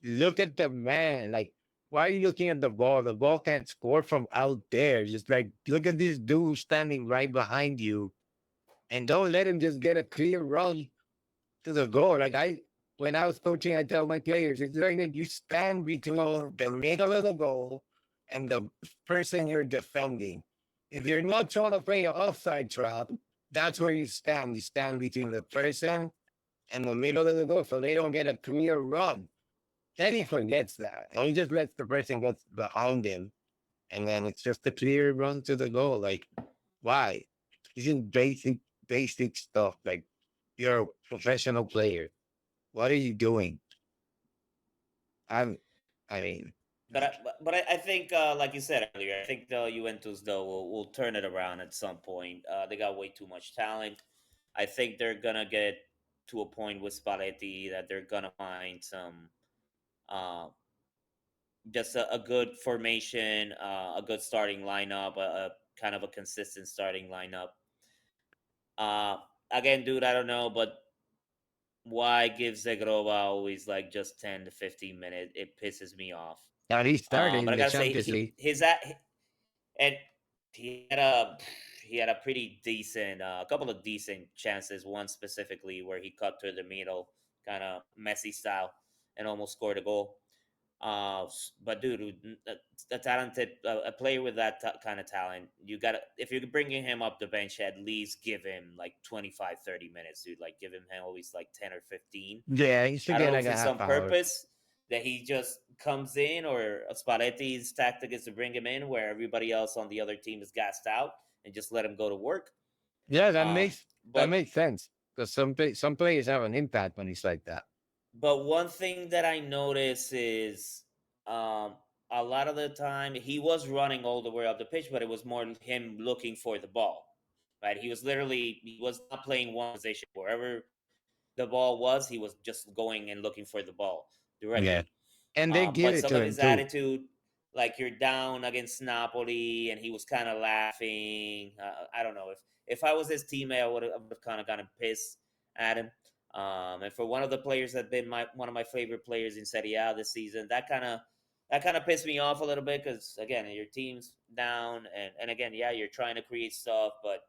look at the man. Like, why are you looking at the ball? The ball can't score from out there. Just like look at this dude standing right behind you and don't let him just get a clear run to the goal. Like when I was coaching, I tell my players, it's like that you stand between the middle of the goal and the person you're defending. If you're not trying to play an offside trap, that's where you stand. You stand between the person and the middle of the goal so they don't get a clear run. Then he forgets that. And he just lets the person get behind him. And then it's just a clear run to the goal. Like, why? This is basic stuff. Like, you're a professional player. What are you doing? I'm, I mean, But I think, like you said earlier, I think the Juventus though will turn it around at some point. They got way too much talent. I think they're gonna get to a point with Spalletti that they're gonna find some uh, just a good formation, a good starting lineup, a kind of a consistent starting lineup. Uh, Again, dude, I don't know, but why give Zegrova always like just 10 to 15 minutes? It pisses me off. now he started But in I the gotta say, Champions League. and he had a pretty decent, a couple of decent chances. One specifically where he cut to the middle, kind of messy style, and almost scored a goal. But dude, a talented, a player with that kind of talent, you gotta, if you're bringing him up the bench, at least give him like 25, 30 minutes, dude. Like give him always like 10 or 15. Yeah, he should I don't get know like if a it's half on hour. purpose that he just comes in, or Spalletti's tactic is to bring him in where everybody else on the other team is gassed out and just let him go to work. Yeah, Um, that but makes sense because some players have an impact when he's like that. But one thing that I notice is, um, a lot of the time he was running all the way up the pitch, but it was more him looking for the ball. Right? He was not playing one position. Wherever the ball was, he was just going and looking for the ball Yeah, directly. and they give But it some to of him his too. attitude, like you're down against Napoli, and he was kind of laughing. I don't know, if I was his teammate, I would have kind of gotten pissed at him. And for one of the players that been one of my favorite players in Serie A this season, that kind of pissed me off a little bit because again, your team's down, and again, yeah, you're trying to create stuff, but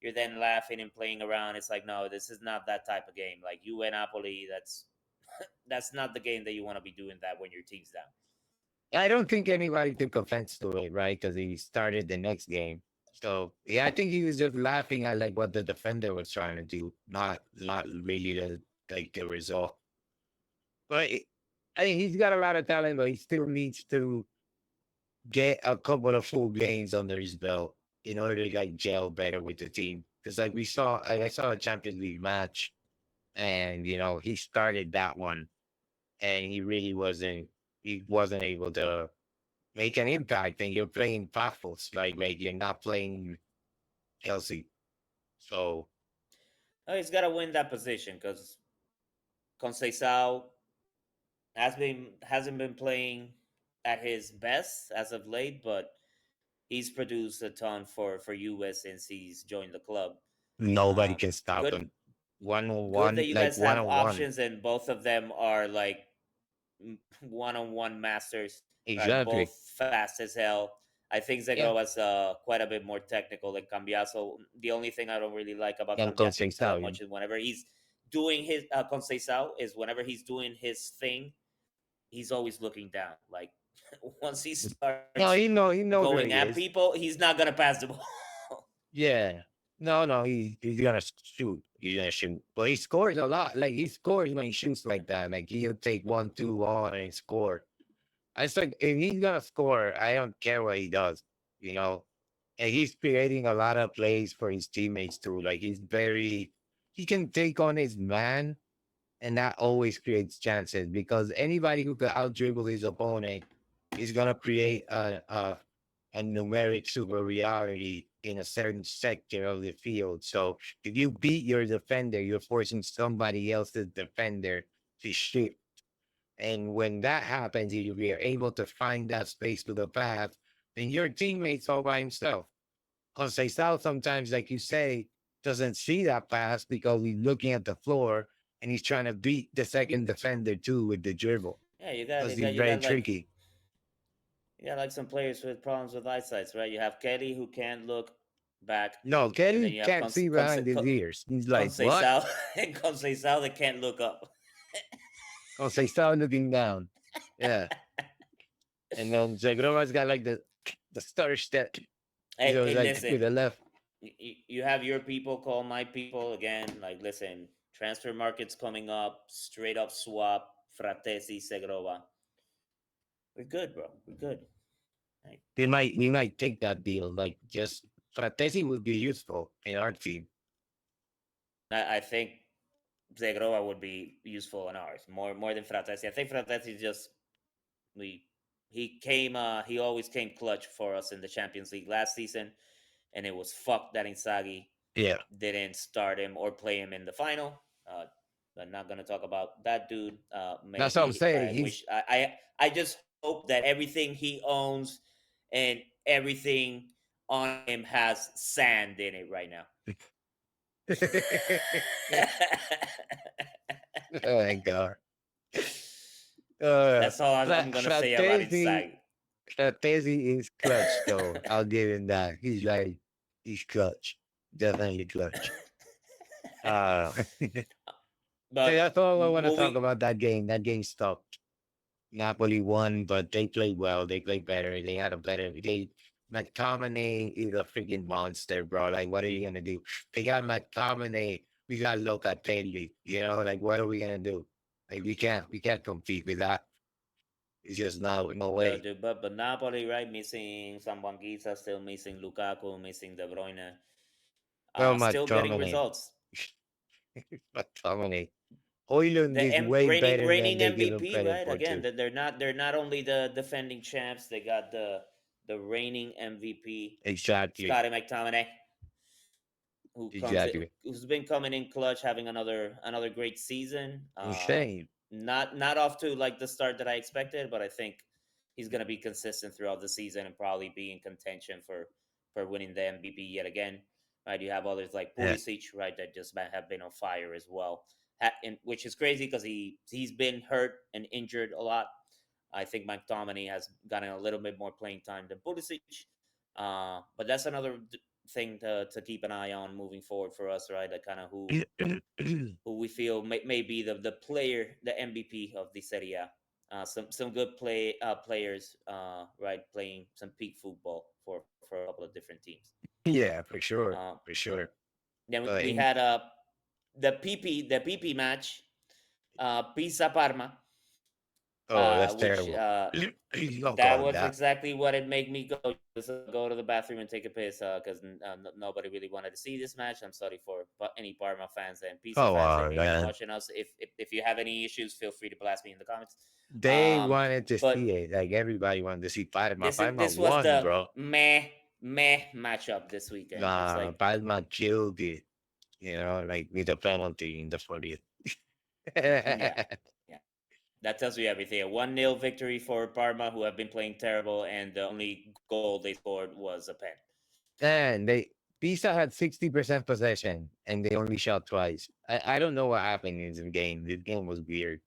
you're then laughing and playing around. It's like, no, this is not that type of game. Like you and Napoli, that's not the game that you want to be doing that when your team's down. I don't think anybody took offense to it, right? Because he started the next game. So yeah, I think he was just laughing at like what the defender was trying to do, not really the result. But I mean, he's got a lot of talent, but he still needs to get a couple of full games under his belt in order to like gel better with the team. Because like I saw a Champions League match, and he started that one, and he wasn't able to make an impact. And you're playing Paphos, like you're not playing Chelsea. So Oh, he's got to win that position because Conceição hasn't been playing at his best as of late, but he's produced a ton for US since he's joined the club. nobody Um, can stop good him. One on good that one, you like guys one have on one. options, and both of them are like one-on-one masters, right? Both Exactly. fast as hell. I think Yeah. Zegro was quite a bit more technical than Cambiaso. The only thing I don't really like about And Cambiaso that Conceição. much is whenever he's doing his Conceição is whenever he's doing his thing, he's always looking down. Like once he No, starts he knows where going he at is. people, he's not gonna pass the ball. Yeah. No, he's gonna shoot. He's gonna shoot. But he scores a lot. Like he scores when he shoots like that. Like he'll take 1, 2 on and score. I said if he's gonna score, I don't care what he does, you know. And he's creating a lot of plays for his teammates too. Like he can take on his man, and that always creates chances because anybody who can out dribble his opponent is gonna create a numeric superiority in a certain sector of the field. So if you beat your defender, you're forcing somebody else's defender to shift. And when that happens, if you're able to find that space to the path, then your teammate's all by himself. Because Seisao sometimes, like you say, doesn't see that pass because he's looking at the floor and he's trying to beat the second defender too with the dribble Yeah, you got because you he's got you very got like tricky. you got like some players with problems with eyesight, right? You have Kelly who can't look back, No, and then Kelly you have can't see behind his ears. He's like, what? Conceição and Conceição that can't look up. Oh, so he started looking down. Yeah. And then Zagrova's got like the stutter step, Hey, like with listen, the left. you have your people call my people again. Like, listen, transfer market's coming up. Straight up swap Fratesi Segrova. We're good, bro. We're good. Like, We might take that deal. Like just Fratesi would be useful in our team. I think Segrova would be useful in ours more than Fratesi. I think Fratesi just we he always came clutch for us in the Champions League last season, and it was fucked that Inzaghi Yeah. didn't start him or play him in the final. I'm not gonna talk about that dude. That's what I'm Maybe saying. I wish I just hope that everything he owns and everything on him has sand in it right now. Oh my god. That's all I'm gonna say about Fratesi, Inzaghi. Fratesi is clutch though. I'll give him that. He's clutch. Definitely clutch. So But that's all I want to talk moving, about that game. That game stopped. Napoli won, but they played well. They played better. They had a better. McTominay is a freaking monster, bro. Like, what are you gonna do? They got McTominay. We got Locatelli. Like, what are we gonna do? Like, we can't compete with that. It's just no way. but Napoli, right? Missing Sambanguisa, still missing Lukaku, missing De Bruyne. Well, Still getting McTominay, results. McTominay. Højlund is way better than Reigning they give him MVP, credit right? for Again, too. they're not only the defending champs, they got the reigning MVP, Exactly, Scotty McTominay, exactly. who's been coming in clutch, having another great season. Insane. Not off to like the start that I expected, but I think he's gonna be consistent throughout the season and probably be in contention for winning the MVP yet again. Right, you have others like Yeah. Pulisic, right, that just have been on fire as well, which is crazy because he's been hurt and injured a lot. I think McTominay has gotten a little bit more playing time than Pulisic, but that's another thing to keep an eye on moving forward for us, right? That kind of who we feel may be the player, the MVP of the Serie A. Some good players, right, playing some peak football for a couple of different teams. Yeah, for sure, Uh, for sure. then But we had the PP match, Pisa Parma, oh, that's which terrible. Don't that call him was that. exactly what it made me go to the bathroom and take a piss because nobody really wanted to see this match. I'm sorry for any Parma fans and Pisa Come fans that on, may be man. watching us. If you have any issues, feel free to blast me in the comments. They wanted to But see it. Like everybody wanted to see Palma. Palma this was won, the bro. meh matchup this weekend. It's Nah, like, Palma killed it. Like with a penalty in the 40th. yeah, yeah. That tells you everything. A 1-0 victory for Parma, who have been playing terrible, and the only goal they scored was a pen. And Pisa had 60% possession and they only shot twice. I don't know what happened in this game. This game was weird.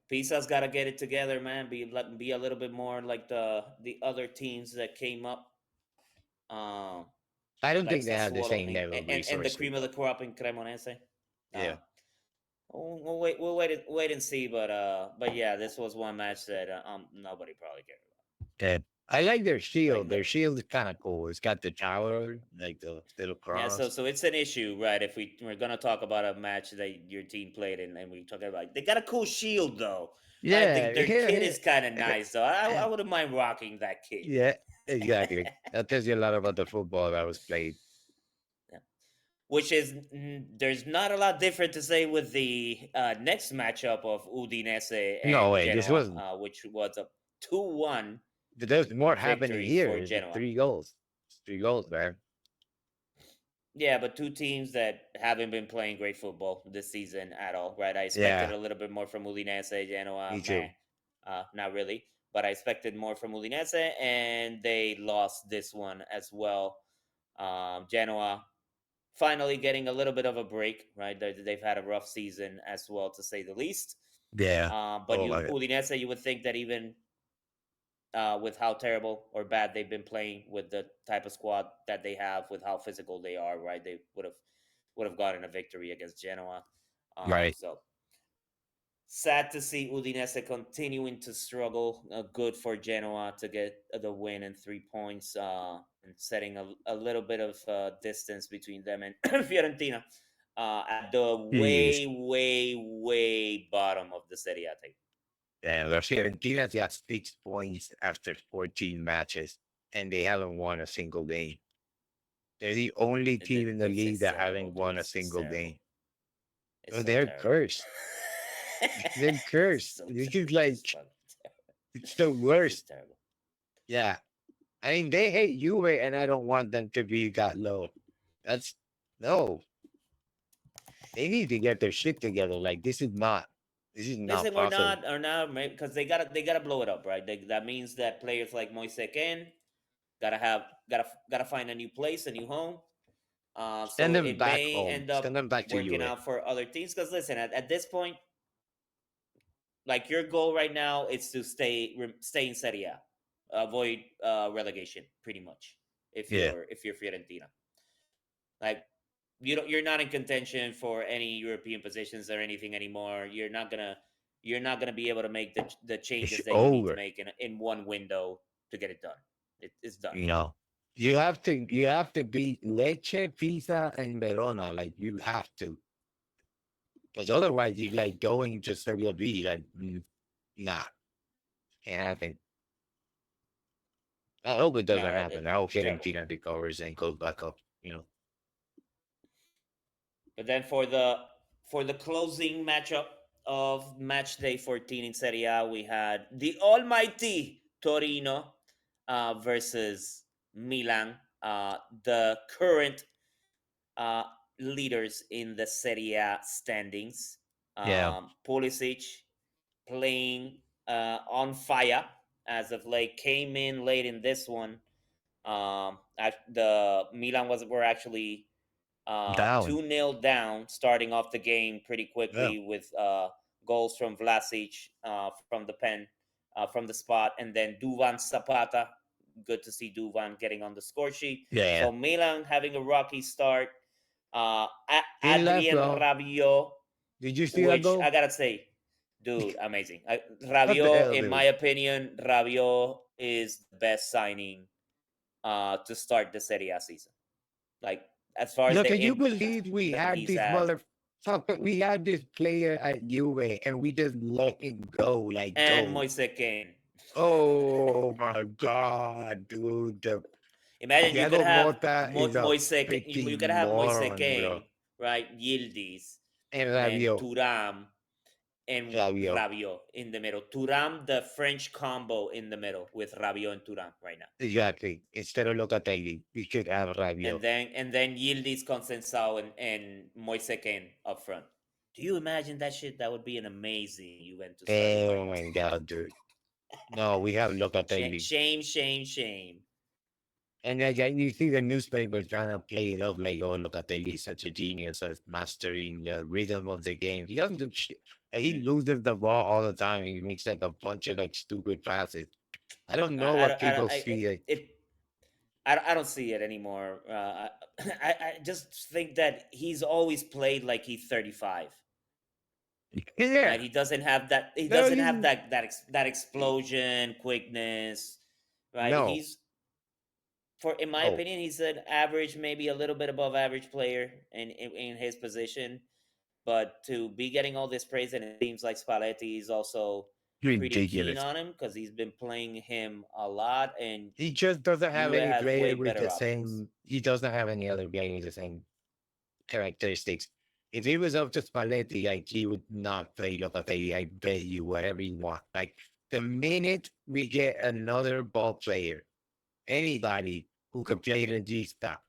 Pisa's got to get it together, man. Be a little bit more like the other teams that came up, um, I don't like think they have the Sassuolo same level of and the resources cream of the though. crop in Cremonese. Yeah. Uh, we'll wait and see, but yeah, this was one match that nobody probably cared about. And I like their Like shield. Their shield is kind of cool. It's got the tower, like the little yeah, cross. so it's an issue, right? If we're gonna talk about a match that your team played in, and we talk about they got a cool shield though, right? Yeah, Their kit is kind of yeah. nice, so I wouldn't mind rocking that kit. Yeah, exactly. That tells you a lot about the football that was played. Yeah. Which is there's not a lot different to say with the next matchup of Udinese No and way. This Genoa, was which was a 2-1 there's more happening victory here. for It's Genoa. 3 goals. It's 3 goals, man. Yeah, but two teams that haven't been playing great football this season at all, right? I expected Yeah, a little bit more from Udinese, Genoa, me meh, too. not really. But I expected more from Udinese, and they lost this one as well. Genoa finally getting a little bit of a break, right? They've had a rough season as well, to say the least. Yeah. But Oh my god. Udinese, you would think that even with how terrible or bad they've been playing, with the type of squad that they have, with how physical they are, right? They would have gotten a victory against Genoa. Right. So Sad to see Udinese continuing to struggle. Good for Genoa to get the win and 3 points, and setting a little bit of distance between them and Fiorentina at the Jeez. way bottom of the Serie A table. Yeah, the Fiorentina got 6 points after 14 matches, and they haven't won a single game. They're the only team in the league It's that terrible, haven't dude. won a It's single terrible. game. It's Oh, so they're terrible. cursed. They're It's cursed. so This is terrible. It's like, fucking terrible. it's the It's worst. terrible. Yeah. I mean, they hate Juve, and I don't want them to be that low. That's no. They need to get their shit together. Like this is not Listen, we're possible. not or now because they gotta blow it up, right? That means that players like Moise Ken gotta find a new place, a new home. Send So them it back may home. end Send up them back to working Juve. out for other teams. Because listen, at this point, like your goal right now is to stay in Serie A, avoid relegation, pretty much. If Yeah. you're Fiorentina, like you're not in contention for any European positions or anything anymore. You're not gonna be able to make the It's changes that you need to over. make in one window to get it done. It's done. You know. You have to beat Lecce, Pisa, and Verona. Like you have to. Because otherwise you like going to Serie B. Like nah. Can't happen. I hope it doesn't No, happen. I hope terrible. Fiorentina recovers and goes back up, you know. But then for the closing matchup of match day 14 in Serie A, we had the almighty Torino versus Milan, the current uh, leaders in the Serie A standings. Yeah. Pulisic playing on fire as of late, came in late in this one. The Milan were actually Down. 2-0 down, starting off the game pretty Yeah. quickly with goals from Vlasic from the pen, from the spot, and then Duvan Zapata. Good to see Duvan getting on the score sheet. Yeah. So Milan having a rocky start. He left Adrien though. Rabiot, Did you see that which I goal? gotta say, dude, amazing. What the Rabiot, hell, in my dude? opinion, Rabiot is the best signing to start the Serie A season. Like as far as Look, the can you impact believe we that had he's this had, motherfucker? We had this player at Juve and we just let him go, like and go. Moise Kane. Oh my god, dude. Imagine you could Thiago have Motta is a You could freaking have Moise moron, bro. Kane, right? Yildiz, And then Rabiot. Turam and Rabiot. Rabiot in the middle. Turam, the French combo in the middle with Rabiot and Turam right now. Exactly. Instead of Locatelli, we should have And Rabiot. then Yildiz, Consensao, and Moise Kane up front. Do you imagine that shit? That would be an amazing Juventus starting Oh lineup. my god, dude. No, we have Locatelli. Shame. And you see the newspapers trying to play it up like, oh, Locatelli is such a genius at mastering the rhythm of the game. He doesn't do shit. He Mm. loses the ball all the time. He makes like a bunch of like stupid passes. I don't know I what don't, I don't, people I, see. Like, it, I don't see it anymore. I just think that he's always played like he's 35. yeah, Right? He doesn't have that. He no, doesn't have that explosion, quickness. Right? no, He's in my no. opinion, he's an average, maybe a little bit above average player in his position. But to be getting all this praise, and it seems like Spalletti is also pretty keen Ridiculous. on him because he's been playing him a lot, and He just doesn't have Juve any has way player with better the options. same. He doesn't have any other player with the same characteristics. If he was up to Spalletti, like he would not play Locatelli. I bet you whatever you want. Like the minute we get another ball player, anybody who could play the G stop,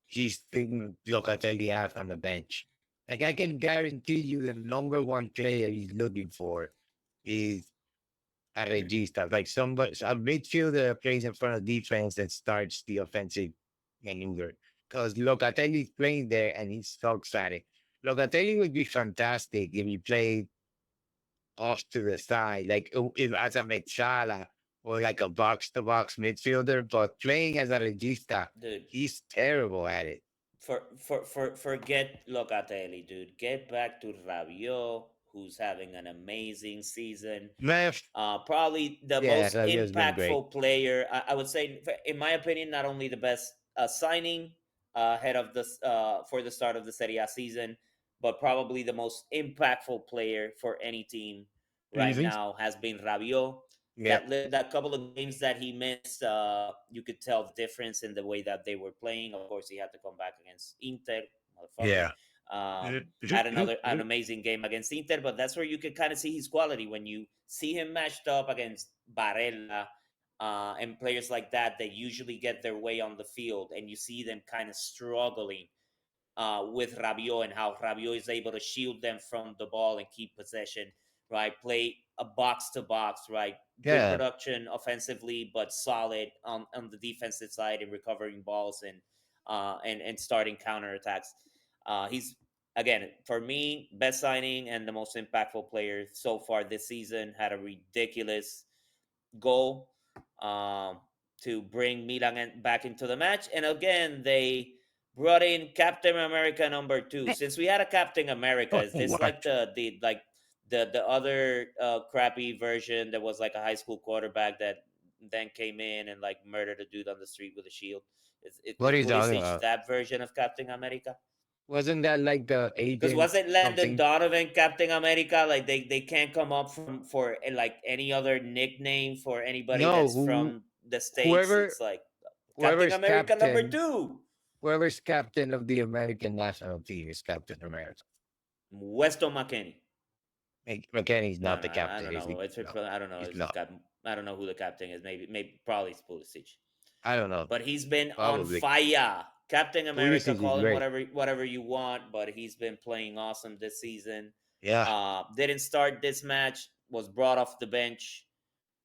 he's thinking Locatelli out on the bench. Like I can guarantee you, the number one player he's looking for is a regista, like somebody, a midfielder that plays in front of defense and starts the offensive maneuver. Because Locatelli's playing there and he sucks at it. Locatelli would be fantastic if he played off to the side, like if, as a Mechala or like a box to box midfielder, but playing as a regista, Dude, he's terrible at it. forget Locatelli, dude. Get back to Rabiot, who's having an amazing season. Man, Probably the yeah, most Rabio's been great. impactful player. I would say, in my opinion, not only the best signing ahead of this for the start of the Serie A season, but probably the most impactful player for any team right Mhm. now has been Rabiot. Yeah, That couple of games that he missed, you could tell the difference in the way that they were playing. Of course, he had to come back against Inter, motherfucker. yeah. Had an amazing game against Inter, but that's where you could kind of see his quality when you see him matched up against Barella and players like that. They usually get their way on the field, and you see them kind of struggling with Rabiot and how Rabiot is able to shield them from the ball and keep possession, right? Play a box to box, right? Good Yeah, production offensively, but solid on the defensive side and recovering balls and starting counterattacks. He's again for me best signing and the most impactful player so far this season. Had a ridiculous goal um, to bring Milan back into the match. And again, they brought in Captain America number 2. Since we had a Captain America, is this like what? the other crappy version that was like a high school quarterback that then came in and like murdered a dude on the street with a shield? What Is are you talking Pulisic about? that version of Captain America? Wasn't that like the Because agent wasn't Landon something? Donovan Captain America? Like they can't come up from for like any other nickname for anybody No, that's from the states. whoever It's like Captain whoever's America number captain, 2, whoever's captain of the American national team is Captain America. Weston McKennie. McKenny's No, not no, the I captain, don't is he? know. No, I don't know. he's not. I don't know who the captain is. Maybe probably it's Pulisic. I don't know. But he's been on Probably. fire. Captain America, Pulisic is call him great. whatever you want, but he's been playing awesome this season. Yeah. Didn't start this match, was brought off the bench,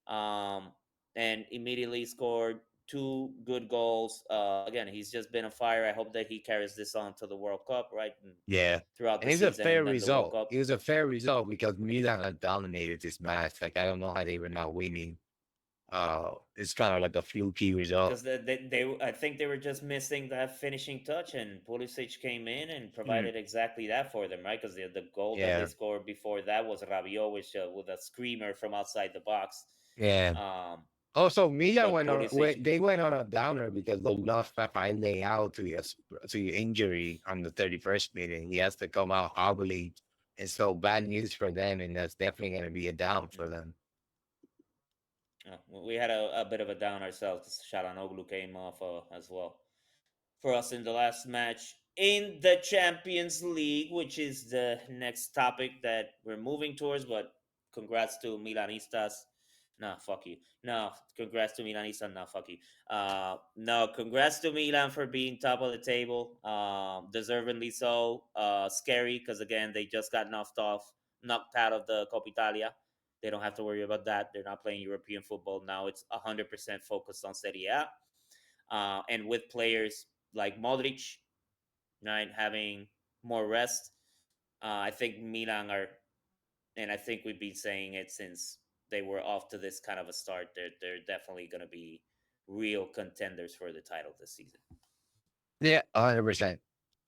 um, and immediately scored 2 good goals. Again, he's just been a fire. I hope that he carries this on to the World Cup, right? And Yeah. throughout And the it's a season fair and then the World result. Cup. It was a fair result because Milan had dominated this match. Like, I don't know how they were not winning. It's kind of like a fluky result. Because I think they were just missing that finishing touch, and Pulisic came in and Mm, provided exactly that for them, right? Because the goal that they yeah. scored before that was Rabiot with a screamer from outside the box. Yeah. Um, Also, Milan but Pulisic, they went on a downer because they lost Rafael out to injury on the 31st minute. He has to come out hobbling. And so bad news for them, and that's definitely going to be a down for them. we had a bit of a down ourselves. Shalanoglu came off as well for us in the last match in the Champions League, which is the next topic that we're moving towards. But congrats to Milanistas. Nah, fuck you. No, congrats to Milanistas. Nah, fuck you. No, congrats to Milan for being top of the table. Deservedly so. Scary because again they just got knocked out of the Coppa Italia. They don't have to worry about that. They're not playing European football now. It's 100% focused on Serie A. And with players like Modric, right, having more rest, I think Milan are, and I think we've been saying it since they were off to this kind of a start. They're definitely going to be real contenders for the title this season. Yeah, 100%.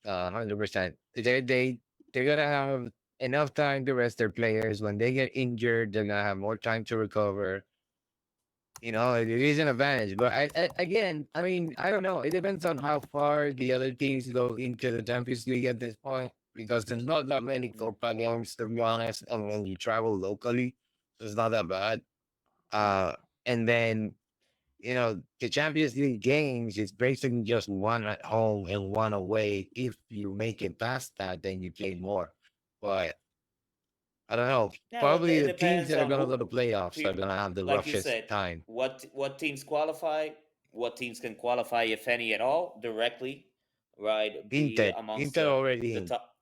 100%. They're gonna have enough time to rest their players. When they get injured, they're gonna have more time to recover. It is an advantage. But again, I mean, I don't know. It depends on how far the other teams go into the Champions League at this point, because there's not that many Mm. Copa games, to be honest. And when you travel locally, it's not that bad. Uh, and then the Champions League games is basically just one at home and one away. If you make it past that, then you play more. But I don't know. Yeah, well, Probably it the teams depends that are on going to who, go to playoffs are going to have the like you roughest said, time. what teams qualify, what teams can qualify, if any at all, directly, right? Be amongst Inter already the in. top.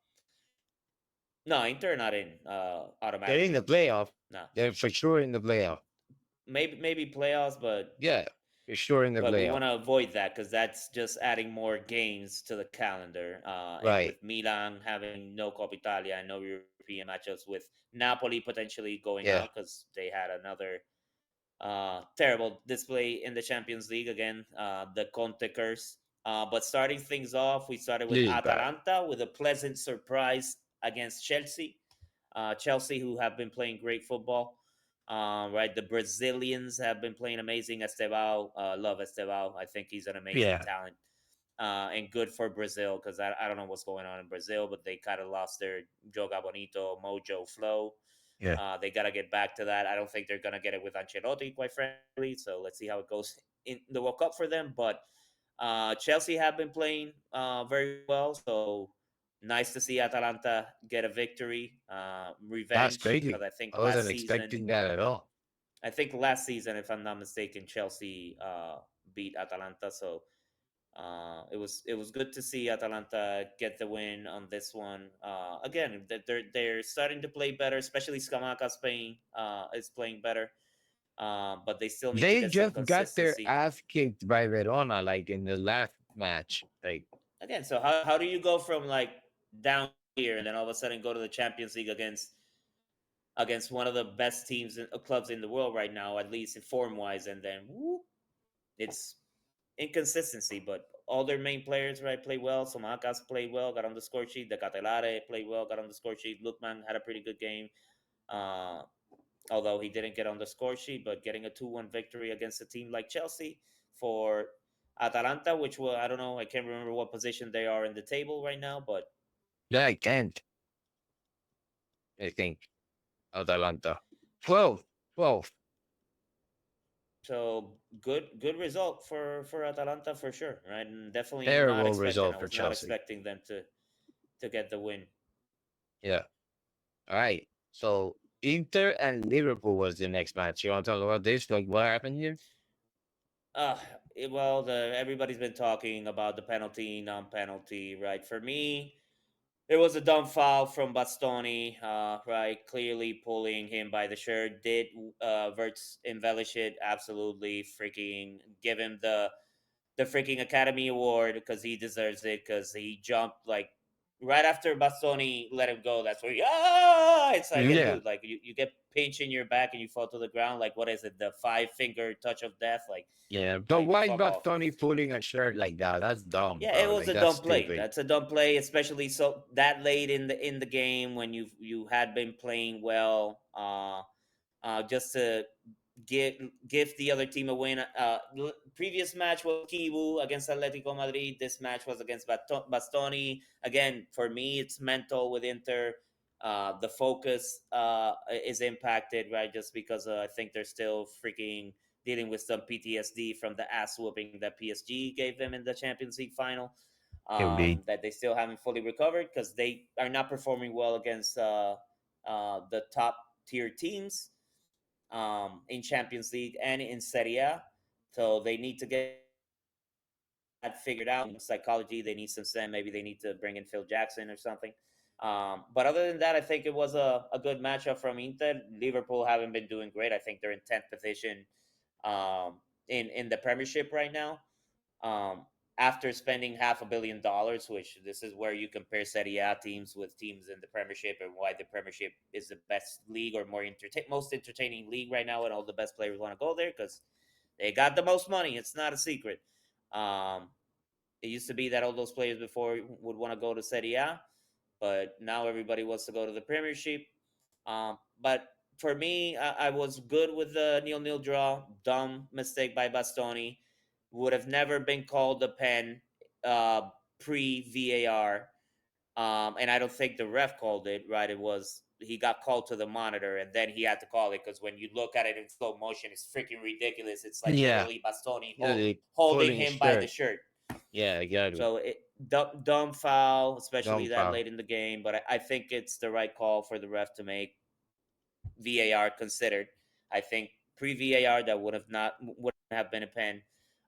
No, Inter not in They're in automatically. the playoff. No, They're for sure in the playoff. maybe playoffs, Yeah, for sure in the but we playoff. want to avoid that because that's just adding more games to the calendar. And Right. with Milan having no Coppa Italia and no European matchups, with Napoli potentially going Yeah. out because they had another terrible display in the Champions League again, the Conte curse. But starting things off, we started with This is bad. Atalanta with a pleasant surprise against Chelsea. Chelsea, who have been playing great football. Right, the Brazilians have been playing amazing. Estevao, love Estevao. I think he's an amazing Yeah. talent, and good for Brazil because I don't know what's going on in Brazil, but they kind of lost their Joga Bonito, mojo, flow. Yeah. They got to get back to that. I don't think they're gonna get it with Ancelotti, quite frankly. So let's see how it goes in the World Cup for them. But Chelsea have been playing very well, so nice to see Atalanta get a victory, That's revenge. Because crazy. I wasn't expecting that at all. I think last season, if I'm not mistaken, Chelsea beat Atalanta. So it was good to see Atalanta get the win on this one. Again, they're starting to play better, especially Scamacca's playing is playing better. But they still need to They get some just got their consistency. ass kicked by Verona, like in the last match. Like, Again, so how do you go from like down here and then all of a sudden go to the Champions League against one of the best teams clubs in the world right now, at least in form wise, and then whoop, it's inconsistency. But all their main players, right, play well. Somakas played well, got on the score sheet. The Catelare played well, got on the score sheet. Lukman had a pretty good game, uh, although he didn't get on the score sheet. But getting a 2-1 victory against a team like Chelsea for Atalanta, which I don't know, I can't remember what position they are in the table right now, but yeah, I can't. I think Atalanta 12, 12. so good result for Atalanta for sure, right? And definitely not Terrible expecting. result I for was not Chelsea. expecting them to get the win. Yeah. All right. So Inter and Liverpool was the next match. You want to talk about this? Like what happened here? Uh well, everybody's been talking about the penalty, non-penalty, right? For me, it was a dumb foul from Bastoni, right? Clearly pulling him by the shirt. Did Verts embellish it? Absolutely. Freaking give him the freaking Academy Award because he deserves it because he jumped like right after Bastoni let him go. That's where it's like, hey, Yeah. dude, like you get pinched in your back and you fall to the ground. Like, what is it? The 5 finger touch of death? Yeah. But Like why is fuck off. Bastoni pulling a shirt like that? That's dumb, Yeah, it bro. was Like a that's dumb play. stupid. That's a dumb play, especially so that late in the game when you had been playing well. Just to give the other team a win. Previous match was Kibu against Atletico Madrid. This match was against Bastoni. Again, for me, it's mental with Inter. The focus is impacted, right? Just because I think they're still freaking dealing with some PTSD from the ass whooping that PSG gave them in the Champions League final. Indeed. That they still haven't fully recovered because they are not performing well against the top tier teams in Champions League and in Serie A. So they need to get that figured out. Psychology, they need some sim. Maybe they need to bring in Phil Jackson or something. But other than that, I think it was a good matchup from Inter. Liverpool haven't been doing great. I think they're in 10th position in the Premiership right now. Um, after spending $500 million, which this is where you compare Serie A teams with teams in the Premiership and why the Premiership is the best league or most entertaining league right now, and all the best players want to go there because they got the most money. It's not a secret. Um, it used to be that all those players before would want to go to Serie A, but now everybody wants to go to the Premiership. But for me, I was good with the 0-0 draw. Dumb mistake by Bastoni. Would have never been called a pen pre VAR. And I don't think the ref called it, right? It was he got called to the monitor and then he had to call it because when you look at it in slow motion, it's freaking ridiculous. It's like Yeah. literally Bastoni Yeah, they holding pulling his him by the shirt. shirt. Yeah, exactly. So dumb foul, especially Dumb that foul. late in the game. But I think it's the right call for the ref to make VAR considered. I think pre VAR that wouldn't have been a pen.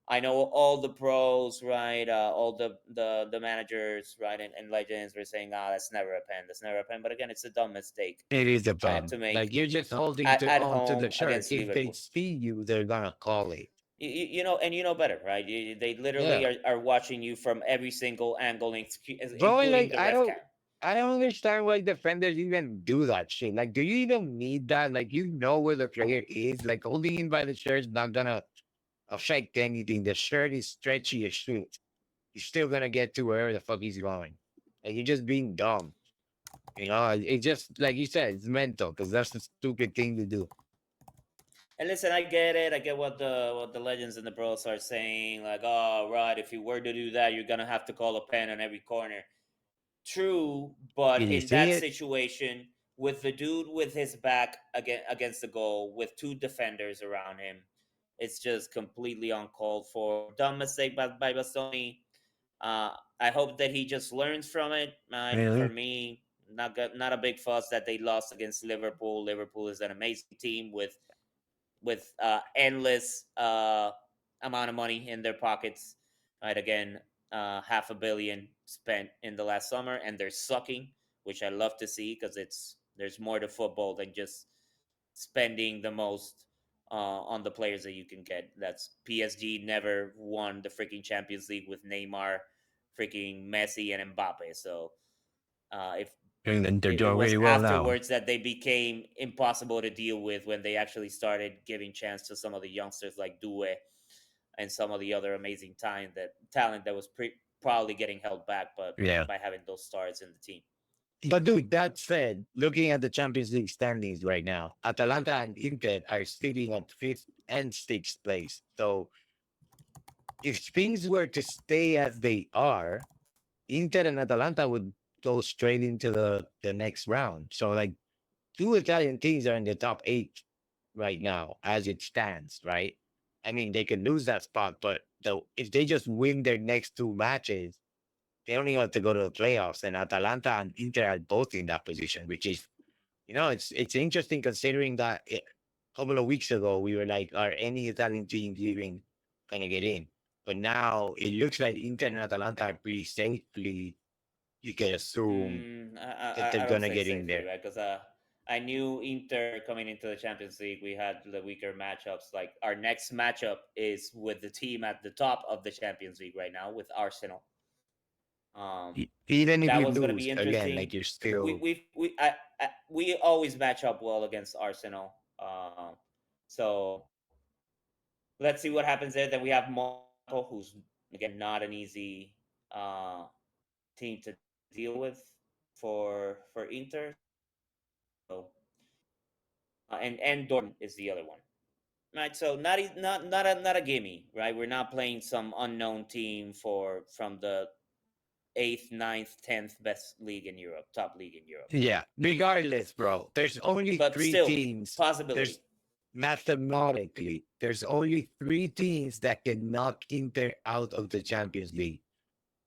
I know all the pros, right? All the managers, right, and legends were saying, "Ah, that's never a pen. That's never a pen." But again, it's a dumb mistake It is a pen. to make Like you're just holding at on to the home shirt. against If they Liverpool. see you, they're gonna call it. And you know better, right? They literally Yeah. are watching you from every single angle, Bro, including like the ref cam. I don't understand why defenders even do that shit. Like, do you even need that? Like, you know where the player is. Like, holding him by the shirt is not gonna affect anything. The shirt is stretchy as shit. He's still gonna get to wherever the fuck he's going. Like, you're just being dumb. It just like you said, it's mental because that's a stupid thing to do. And listen, I get it. I get what the legends and the bros are saying. Like, oh, right, if you were to do that, you're gonna have to call a pen on every corner. True, but Did you in see that it? situation, with the dude with his back against the goal, with two defenders around him, it's just completely uncalled for. Dumb mistake by Bastoni. I hope that he just learns from it. For Really? me, not a big fuss that they lost against Liverpool. Liverpool is an amazing team with endless amount of money in their pockets. Right, again, half a billion spent in the last summer, and they're sucking, which I love to see because there's more to football than just spending the most on the players that you can get. That's PSG never won the freaking Champions League with Neymar, freaking Messi, and Mbappe. So if And they're it doing was really well now. afterwards that they became impossible to deal with when they actually started giving chance to some of the youngsters like Due and some of the other amazing talent that was probably getting held back, but Yeah. by having those stars in the team. But dude, that said, looking at the Champions League standings right now, Atalanta and Inter are sitting at fifth and sixth place. So if things were to stay as they are, Inter and Atalanta would go straight into the next round. So like two Italian teams are in the top eight right now as it stands, right? I mean, they could lose that spot, but if they just win their next two matches, they don't even have to go to the playoffs. And Atalanta and Inter are both in that position, which is, it's interesting considering that a couple of weeks ago we were like, are any Italian teams even gonna get in? But now it looks like Inter and Atalanta are pretty safely. You can assume that they're I don't gonna say get in safely, there. right? Because I knew Inter coming into the Champions League, we had the weaker matchups. Like our next matchup is with the team at the top of the Champions League right now, with Arsenal. Um, Even if that you was going to lose be again, like interesting. you're still, We always match up well against Arsenal. So let's see what happens there. Then we have Monaco, who's again not an easy uh, team to deal with for Inter. So and Dortmund is the other one. Right, so not a gimme, right? We're not playing some unknown team from the eighth, ninth, 10th best league in Europe, top league in Europe. yeah. Regardless, bro, there's only But three still, teams. possibility. There's mathematically, there's only three teams that can knock Inter out of the Champions League: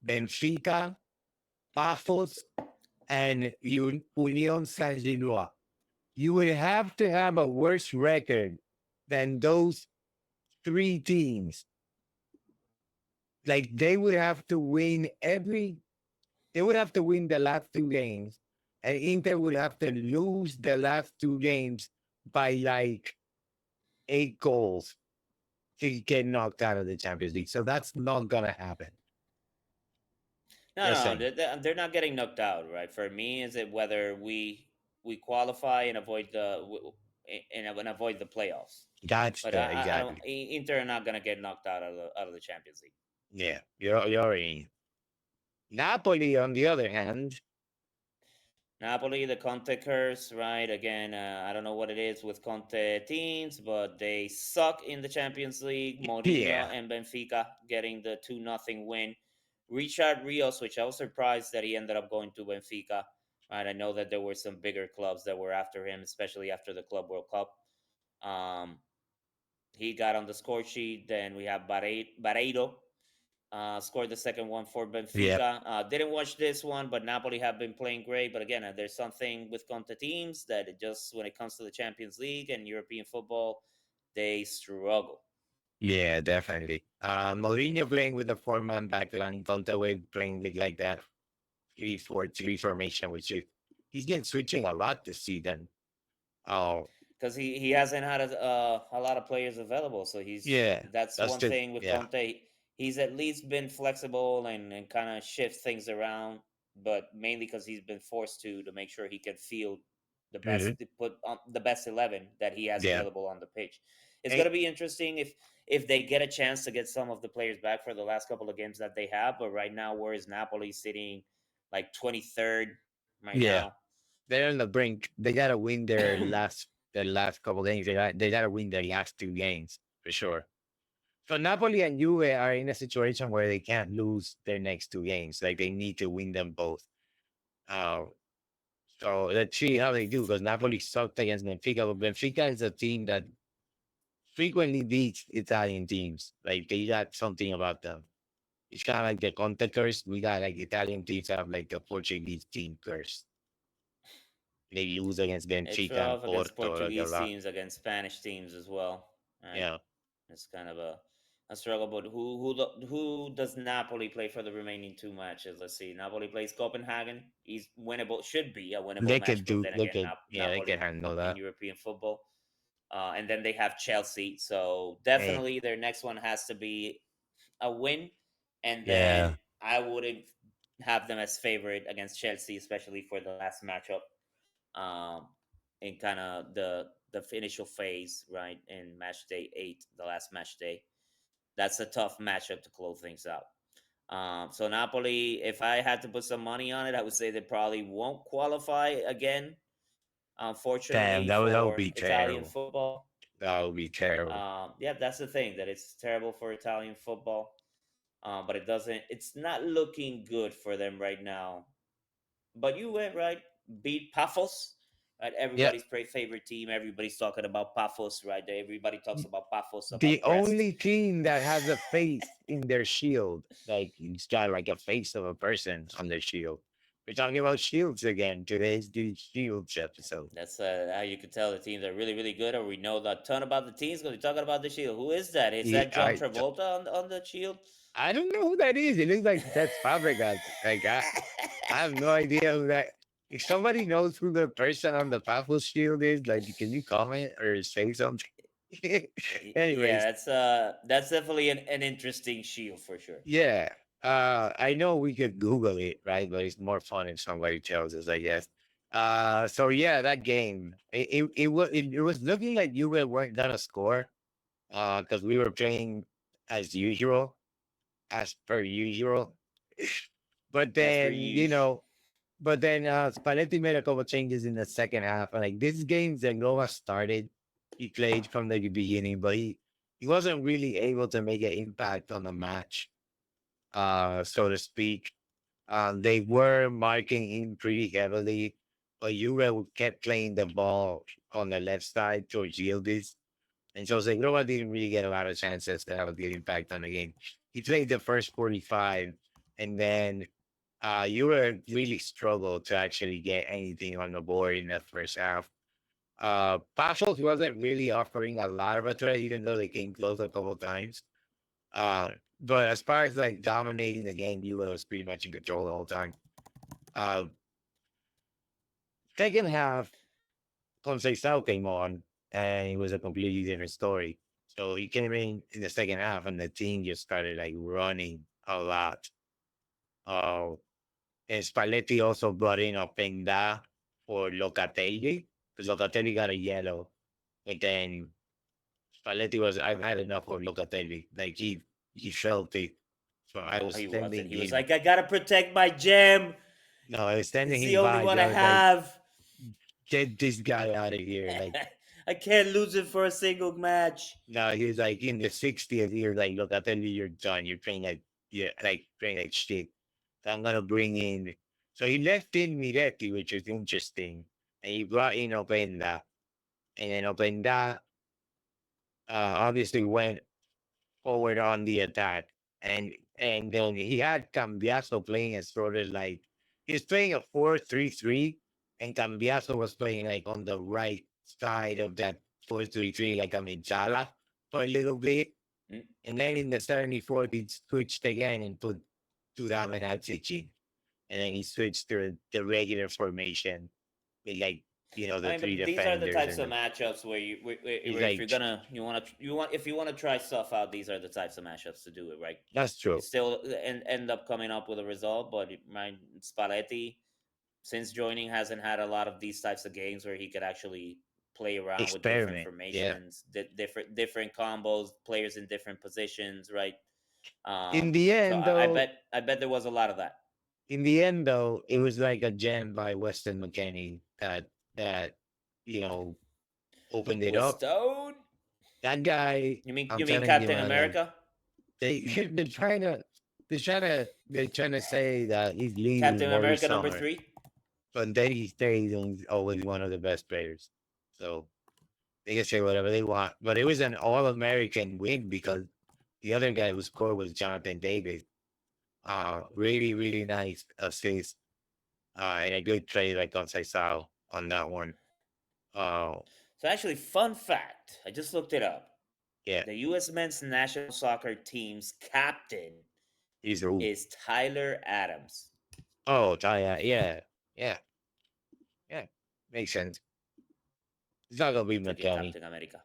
Benfica, Pafos, and Union Saint Gilloise. You would have to have a worse record than those three teams. Like they would have to win the last two games, and Inter would have to lose the last two games by like 8 goals to get knocked out of the Champions League. So that's not gonna happen. No, Just no, saying. they're not getting knocked out, right? For me, is it whether we qualify and avoid and avoid the playoffs. That's But I don't. exactly. Inter are not gonna get knocked out of the Champions League. Yeah, you're in. Napoli, on the other hand, Napoli, the Conte curse, right? Again, I don't know what it is with Conte teams, but they suck in the Champions League. Mourinho yeah, and Benfica getting the 2-0 win. Richard Rios, which I was surprised that he ended up going to Benfica. Right, I know that there were some bigger clubs that were after him, especially after the Club World Cup. Um, he got on the score sheet. Then we have Barreiro, scored the second one for yeah, Benfica. Didn't watch this one, but Napoli have been playing great. But again, there's something with Conte teams that it just when it comes to the Champions League and European football, they struggle. yeah, definitely. Mourinho playing with the four-man back line, Conte playing like that 3-4-3 formation, which is he's been switching a lot this season. Oh, Because he hasn't had a lot of players available. So yeah, that's that's one just thing with yeah. Conte. He's at least been flexible and kind of shift things around, but mainly because he's been forced to make sure he can field the Mhm. best to put on the best 11 that he has Yeah. available on the pitch. It's And gonna be interesting if they get a chance to get some of the players back for the last couple of games that they have. But right now, where is Napoli sitting like 23rd right yeah, now? they're on the brink. They gotta win their last couple games. They gotta win their last 2 games for sure. So Napoli and Juve are in a situation where they can't lose their next 2 games. Like they need to win them both. Uh, so let's see how they do because Napoli sucked against Benfica. But Benfica is a team that frequently beats Italian teams. Like they got something about them. It's kind of like the Conte curse. We got like Italian teams have like the Portuguese team curse. They lose against It's Benfica and rough against Porto like a Portuguese lot. teams, against Spanish teams as well. Right? Yeah, It's kind of a struggle. But who does Napoli play for the remaining 2 matches? Let's see. Napoli plays Copenhagen. He's winnable. Should be a winnable they match. could But do. then They again, could. Yeah, they Napoli could handle in that. European football. And then they have Chelsea. So Hey, definitely their next one has to be a win. And then yeah, I wouldn't have them as favorite against Chelsea, especially for the last matchup. Um, in kind of the initial phase, right? In match day 8, the last match day. That's a tough matchup to close things out. So Napoli, if I had to put some money on it, I would say they probably won't qualify again. damn, Unfortunately that would for be Italian terrible. football, That would be terrible. yeah, that's the thing, that it's terrible for Italian football. But it doesn't. It's not looking good for them right now. But you went right, beat Paphos, right? Yeah, Everybody's favorite team. Everybody's talking about Paphos, right? Everybody talks about Paphos, the about Brest. only team that has a face in their shield, like it's got like a face of a person on their shield. We're talking about shields again. Today's the shields episode. That's how you can tell the teams are really, really good, or we know a ton about the teams because we're talking about the Shield. Who is that? Is Yeah, that John Travolta on the Shield? I don't know who that is. It looks like that's Fabregas. Like I have no idea who that. If somebody knows who the person on the Paphos shield is, like, can you comment or say something? Yeah, Anyways, that's definitely an interesting Shield for sure. yeah. I know we could Google it, right? But it's more fun if somebody tells us, I guess. So yeah, that game, it was looking like you weren't gonna score, because we were playing as usual, as per usual. But As per then, usual. Spalletti made a couple changes in the second half. And like this game that Nova started, he played from the beginning, but he wasn't really able to make an impact on the match, so to speak. They were marking him pretty heavily, but Juve kept playing the ball on the left side towards Yıldız. And so Zegrova didn't really get a lot of chances to have a good impact on the game. He played the first 45, and then you were really struggled to actually get anything on the board in the first half. Pashos wasn't really offering a lot of a threat, even though they came close a couple times. Uh, but as far as like dominating the game, you was pretty much in control the whole time. Uh, Second half, Conceição came on, and it was a completely different story. So he came in the second half, and the team just started like running a lot. Uh, and Spalletti also brought in a Penda for Locatelli, because Locatelli got a yellow. And then Spalletti was, I've had enough of Locatelli. Like he felt it. So I No, was he wasn't. sending He was him. like, I gotta protect my gem. No, I was sending It's the him only by. one I I was like, have. get this guy out of here. Like, I can't lose it for a single match. no, he was like in the 60th year, like, look, I tell you, you're done. You're playing like, yeah, like playing like shit. So I'm gonna bring in. So he left in Miretti, which is interesting, and he brought in Openda, and then Openda obviously went forward on the attack, and then he had Cambiaso playing as sort of like he's playing a 4-3-3, and Cambiaso was playing like on the right side of that 4-3-3, like a Mejala for a little bit. Mm. And then in the 74th, he switched again and put Turam and Hatsichi. And then he switched to the regular formation with like, the I mean, three but these are the defenders. types And of matchups where he's if you're like, gonna you want if you want to try stuff out, these are the types of matchups to do it, right? that's You true. still end up coming up with a result, but my Spalletti, since joining, hasn't had a lot of these types of games where he could actually play around with different Experiment. Yeah. formations, different combos, players in different positions, right? In the So end, though, I bet there was a lot of that. In the end, though, it was like a gem by Weston McKennie that you know opened it Was up. Stone? That guy, I'm You mean telling you, Captain man, like America? they they're trying to say that he's leaving Captain every America number summer, 3? but then he stays and he's always one of the best players. So they can say whatever they want, but it was an All American win because the other guy who scored was Jonathan Davis. Really, really nice assist. And a good trade like on Saisao on that one. Uh, So actually, fun fact, I just looked it up. yeah, The U.S. men's national soccer team's captain he's a is Tyler Adams. oh, yeah, yeah, yeah, yeah. Makes sense. It's not gonna be Taking McKenny, Captain America.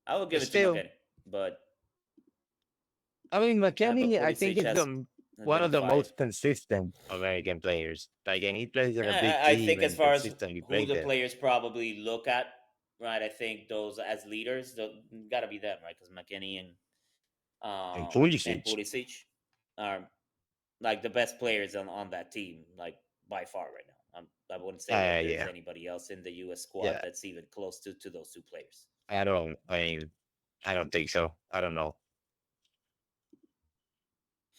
I will but give it to still, McKenny, but I mean, McKenny, I think Pulisic is the has one been of the fired. most consistent American players. Like, and he plays in a big I team think as and far as consistently who played the there. players probably look at, right? I think those as leaders, got to be them, right? Because McKenny And and Pulisic, Pulisic are like the best players on that team, like by far right now. I wouldn't say that there's yeah, anybody else in the U.S. squad yeah. that's even close to those two players. I mean, I don't think so. I don't know.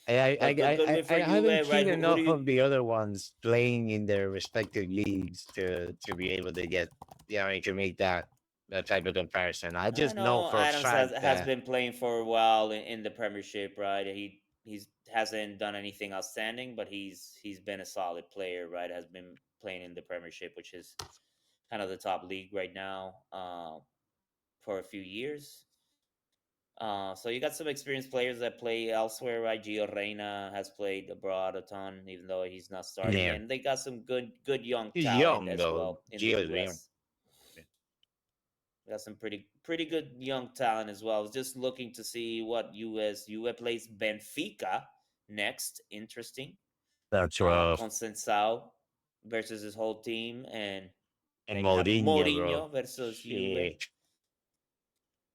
But good win I for haven't Juve, right? seen Who do enough you? of the other ones playing in their respective leagues to be able to get, to make that type of comparison. I I just know know for a Adams fact has that been playing for a while in the Premiership, right? He's hasn't done anything outstanding, but he's been a solid player, right? Has been playing in the Premiership, which is kind of the top league right now, for a few years. So you got some experienced players that play elsewhere, right? Gio Reyna has played abroad a ton, even though he's not starting, yeah, and they got some good young he's talent young as though. well in the Gio's young. U.S. Got some pretty good young talent as well. I was just looking to see what Juve plays Benfica next. Interesting. That's rough. Consensao versus his whole team, and And then you have Mourinho, bro. Mourinho versus Juve.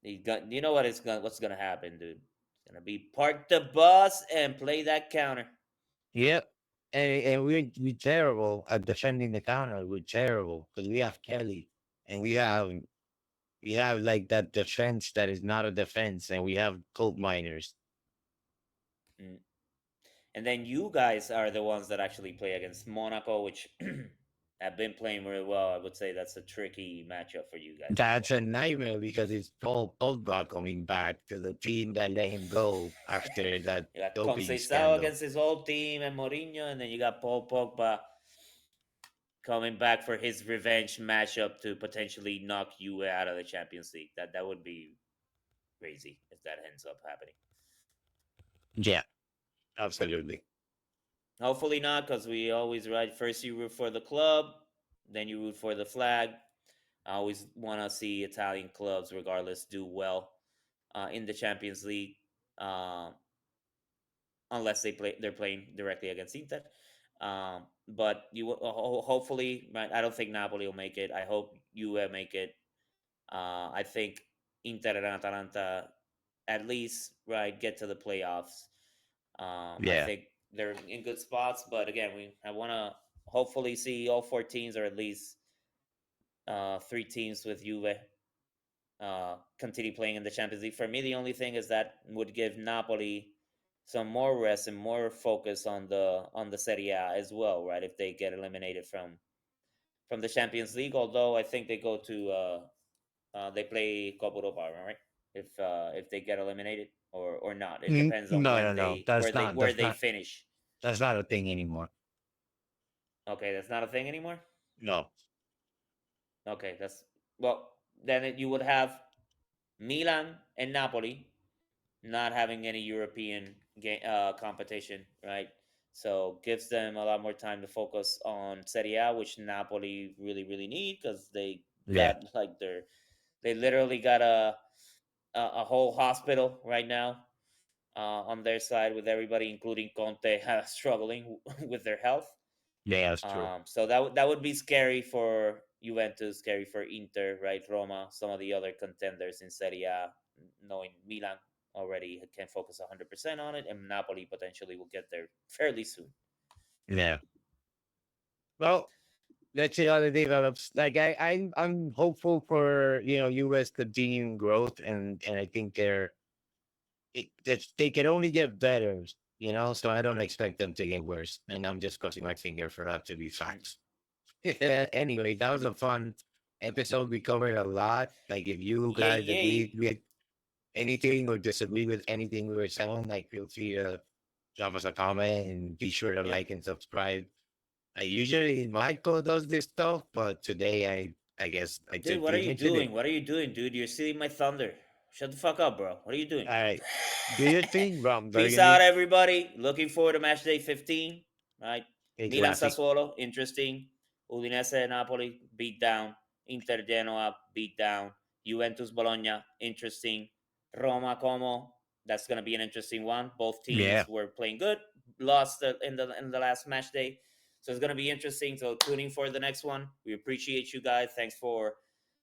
Shit. You know what's gonna happen, dude. It's gonna be park the bus and play that counter. Yep. And we're terrible at defending the counter. We're terrible because we have Kelly and we have like that defense that is not a defense, and we have gold miners. Mm. And then you guys are the ones that actually play against Monaco, which have been playing really well. I would say that's a tricky matchup for you guys as That's well. a nightmare because it's Paul Pogba coming back to the team that let him go after that You got doping Conceição scandal. against his old team and Mourinho, and then you got Paul Pogba coming back for his revenge matchup to potentially knock you out of the Champions League. That would be crazy if that ends up happening. Yeah, absolutely. Hopefully not, because we always right. First you root for the club, then you root for the flag. I always want to see Italian clubs, regardless, do well in the Champions League, um, unless they're playing directly against Inter. But hopefully, right, I don't think Napoli will make it. I hope Juve make it. I think Inter and Atalanta at least right get to the playoffs. I Yeah, think they're in good spots, but again, I want to hopefully see all four teams, or at least three teams with Juve continue playing in the Champions League. For me, the only thing is that would give Napoli some more rest and more focus on the Serie A as well, right? If they get eliminated from the Champions League, although I think they go to they play Copa Europa, right? If they get eliminated or not, it depends on no, no, no. That's not. where That's they not. finish. That's not a thing anymore. Okay, that's not a thing anymore. No. Okay, that's well. Then you would have Milan and Napoli not having any European competition, right? So gives them a lot more time to focus on Serie A, which Napoli really need because they Yeah. got like they literally got a whole hospital right now on their side with everybody, including Conte, struggling with their health. Yeah, that's true. So that would be scary for Juventus, scary for Inter, right? Roma, some of the other contenders in Serie A, knowing Milan. already can focus 100% on it, and Napoli potentially will get there fairly soon. Yeah. Well, let's see how it develops. Like I'm hopeful for US continuing growth, and I think they can only get better. So I don't expect them to get worse. And I'm just crossing my finger for that to be facts. Anyway, that was a fun episode. We covered a lot. Like if you Yay, guys yay. agree with anything or disagree with anything we were saying, like feel free to drop us a comment and be sure to Yeah. like and subscribe. I usually Michael does this stuff, but today I guess I Dude, took what are the you doing? initiative. What are you doing, dude? You're stealing my thunder. Shut the fuck up, bro. What are you doing? All right. Do your thing, bro. I'm Peace very out, new. everybody. Looking forward to match day 15. Right? A Milan classic. Sassuolo, interesting. Udinese Napoli, beat down. Inter Genoa, beat down. Juventus Bologna, interesting. Roma Como, that's going to be an interesting one. Both Yeah. teams were playing good, lost in the last match day. So it's going to be interesting. So tuning for the next one. We appreciate you guys. Thanks for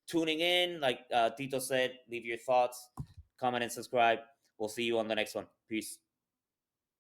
tuning in. Like Tito said, leave your thoughts, comment, and subscribe. We'll see you on the next one. Peace.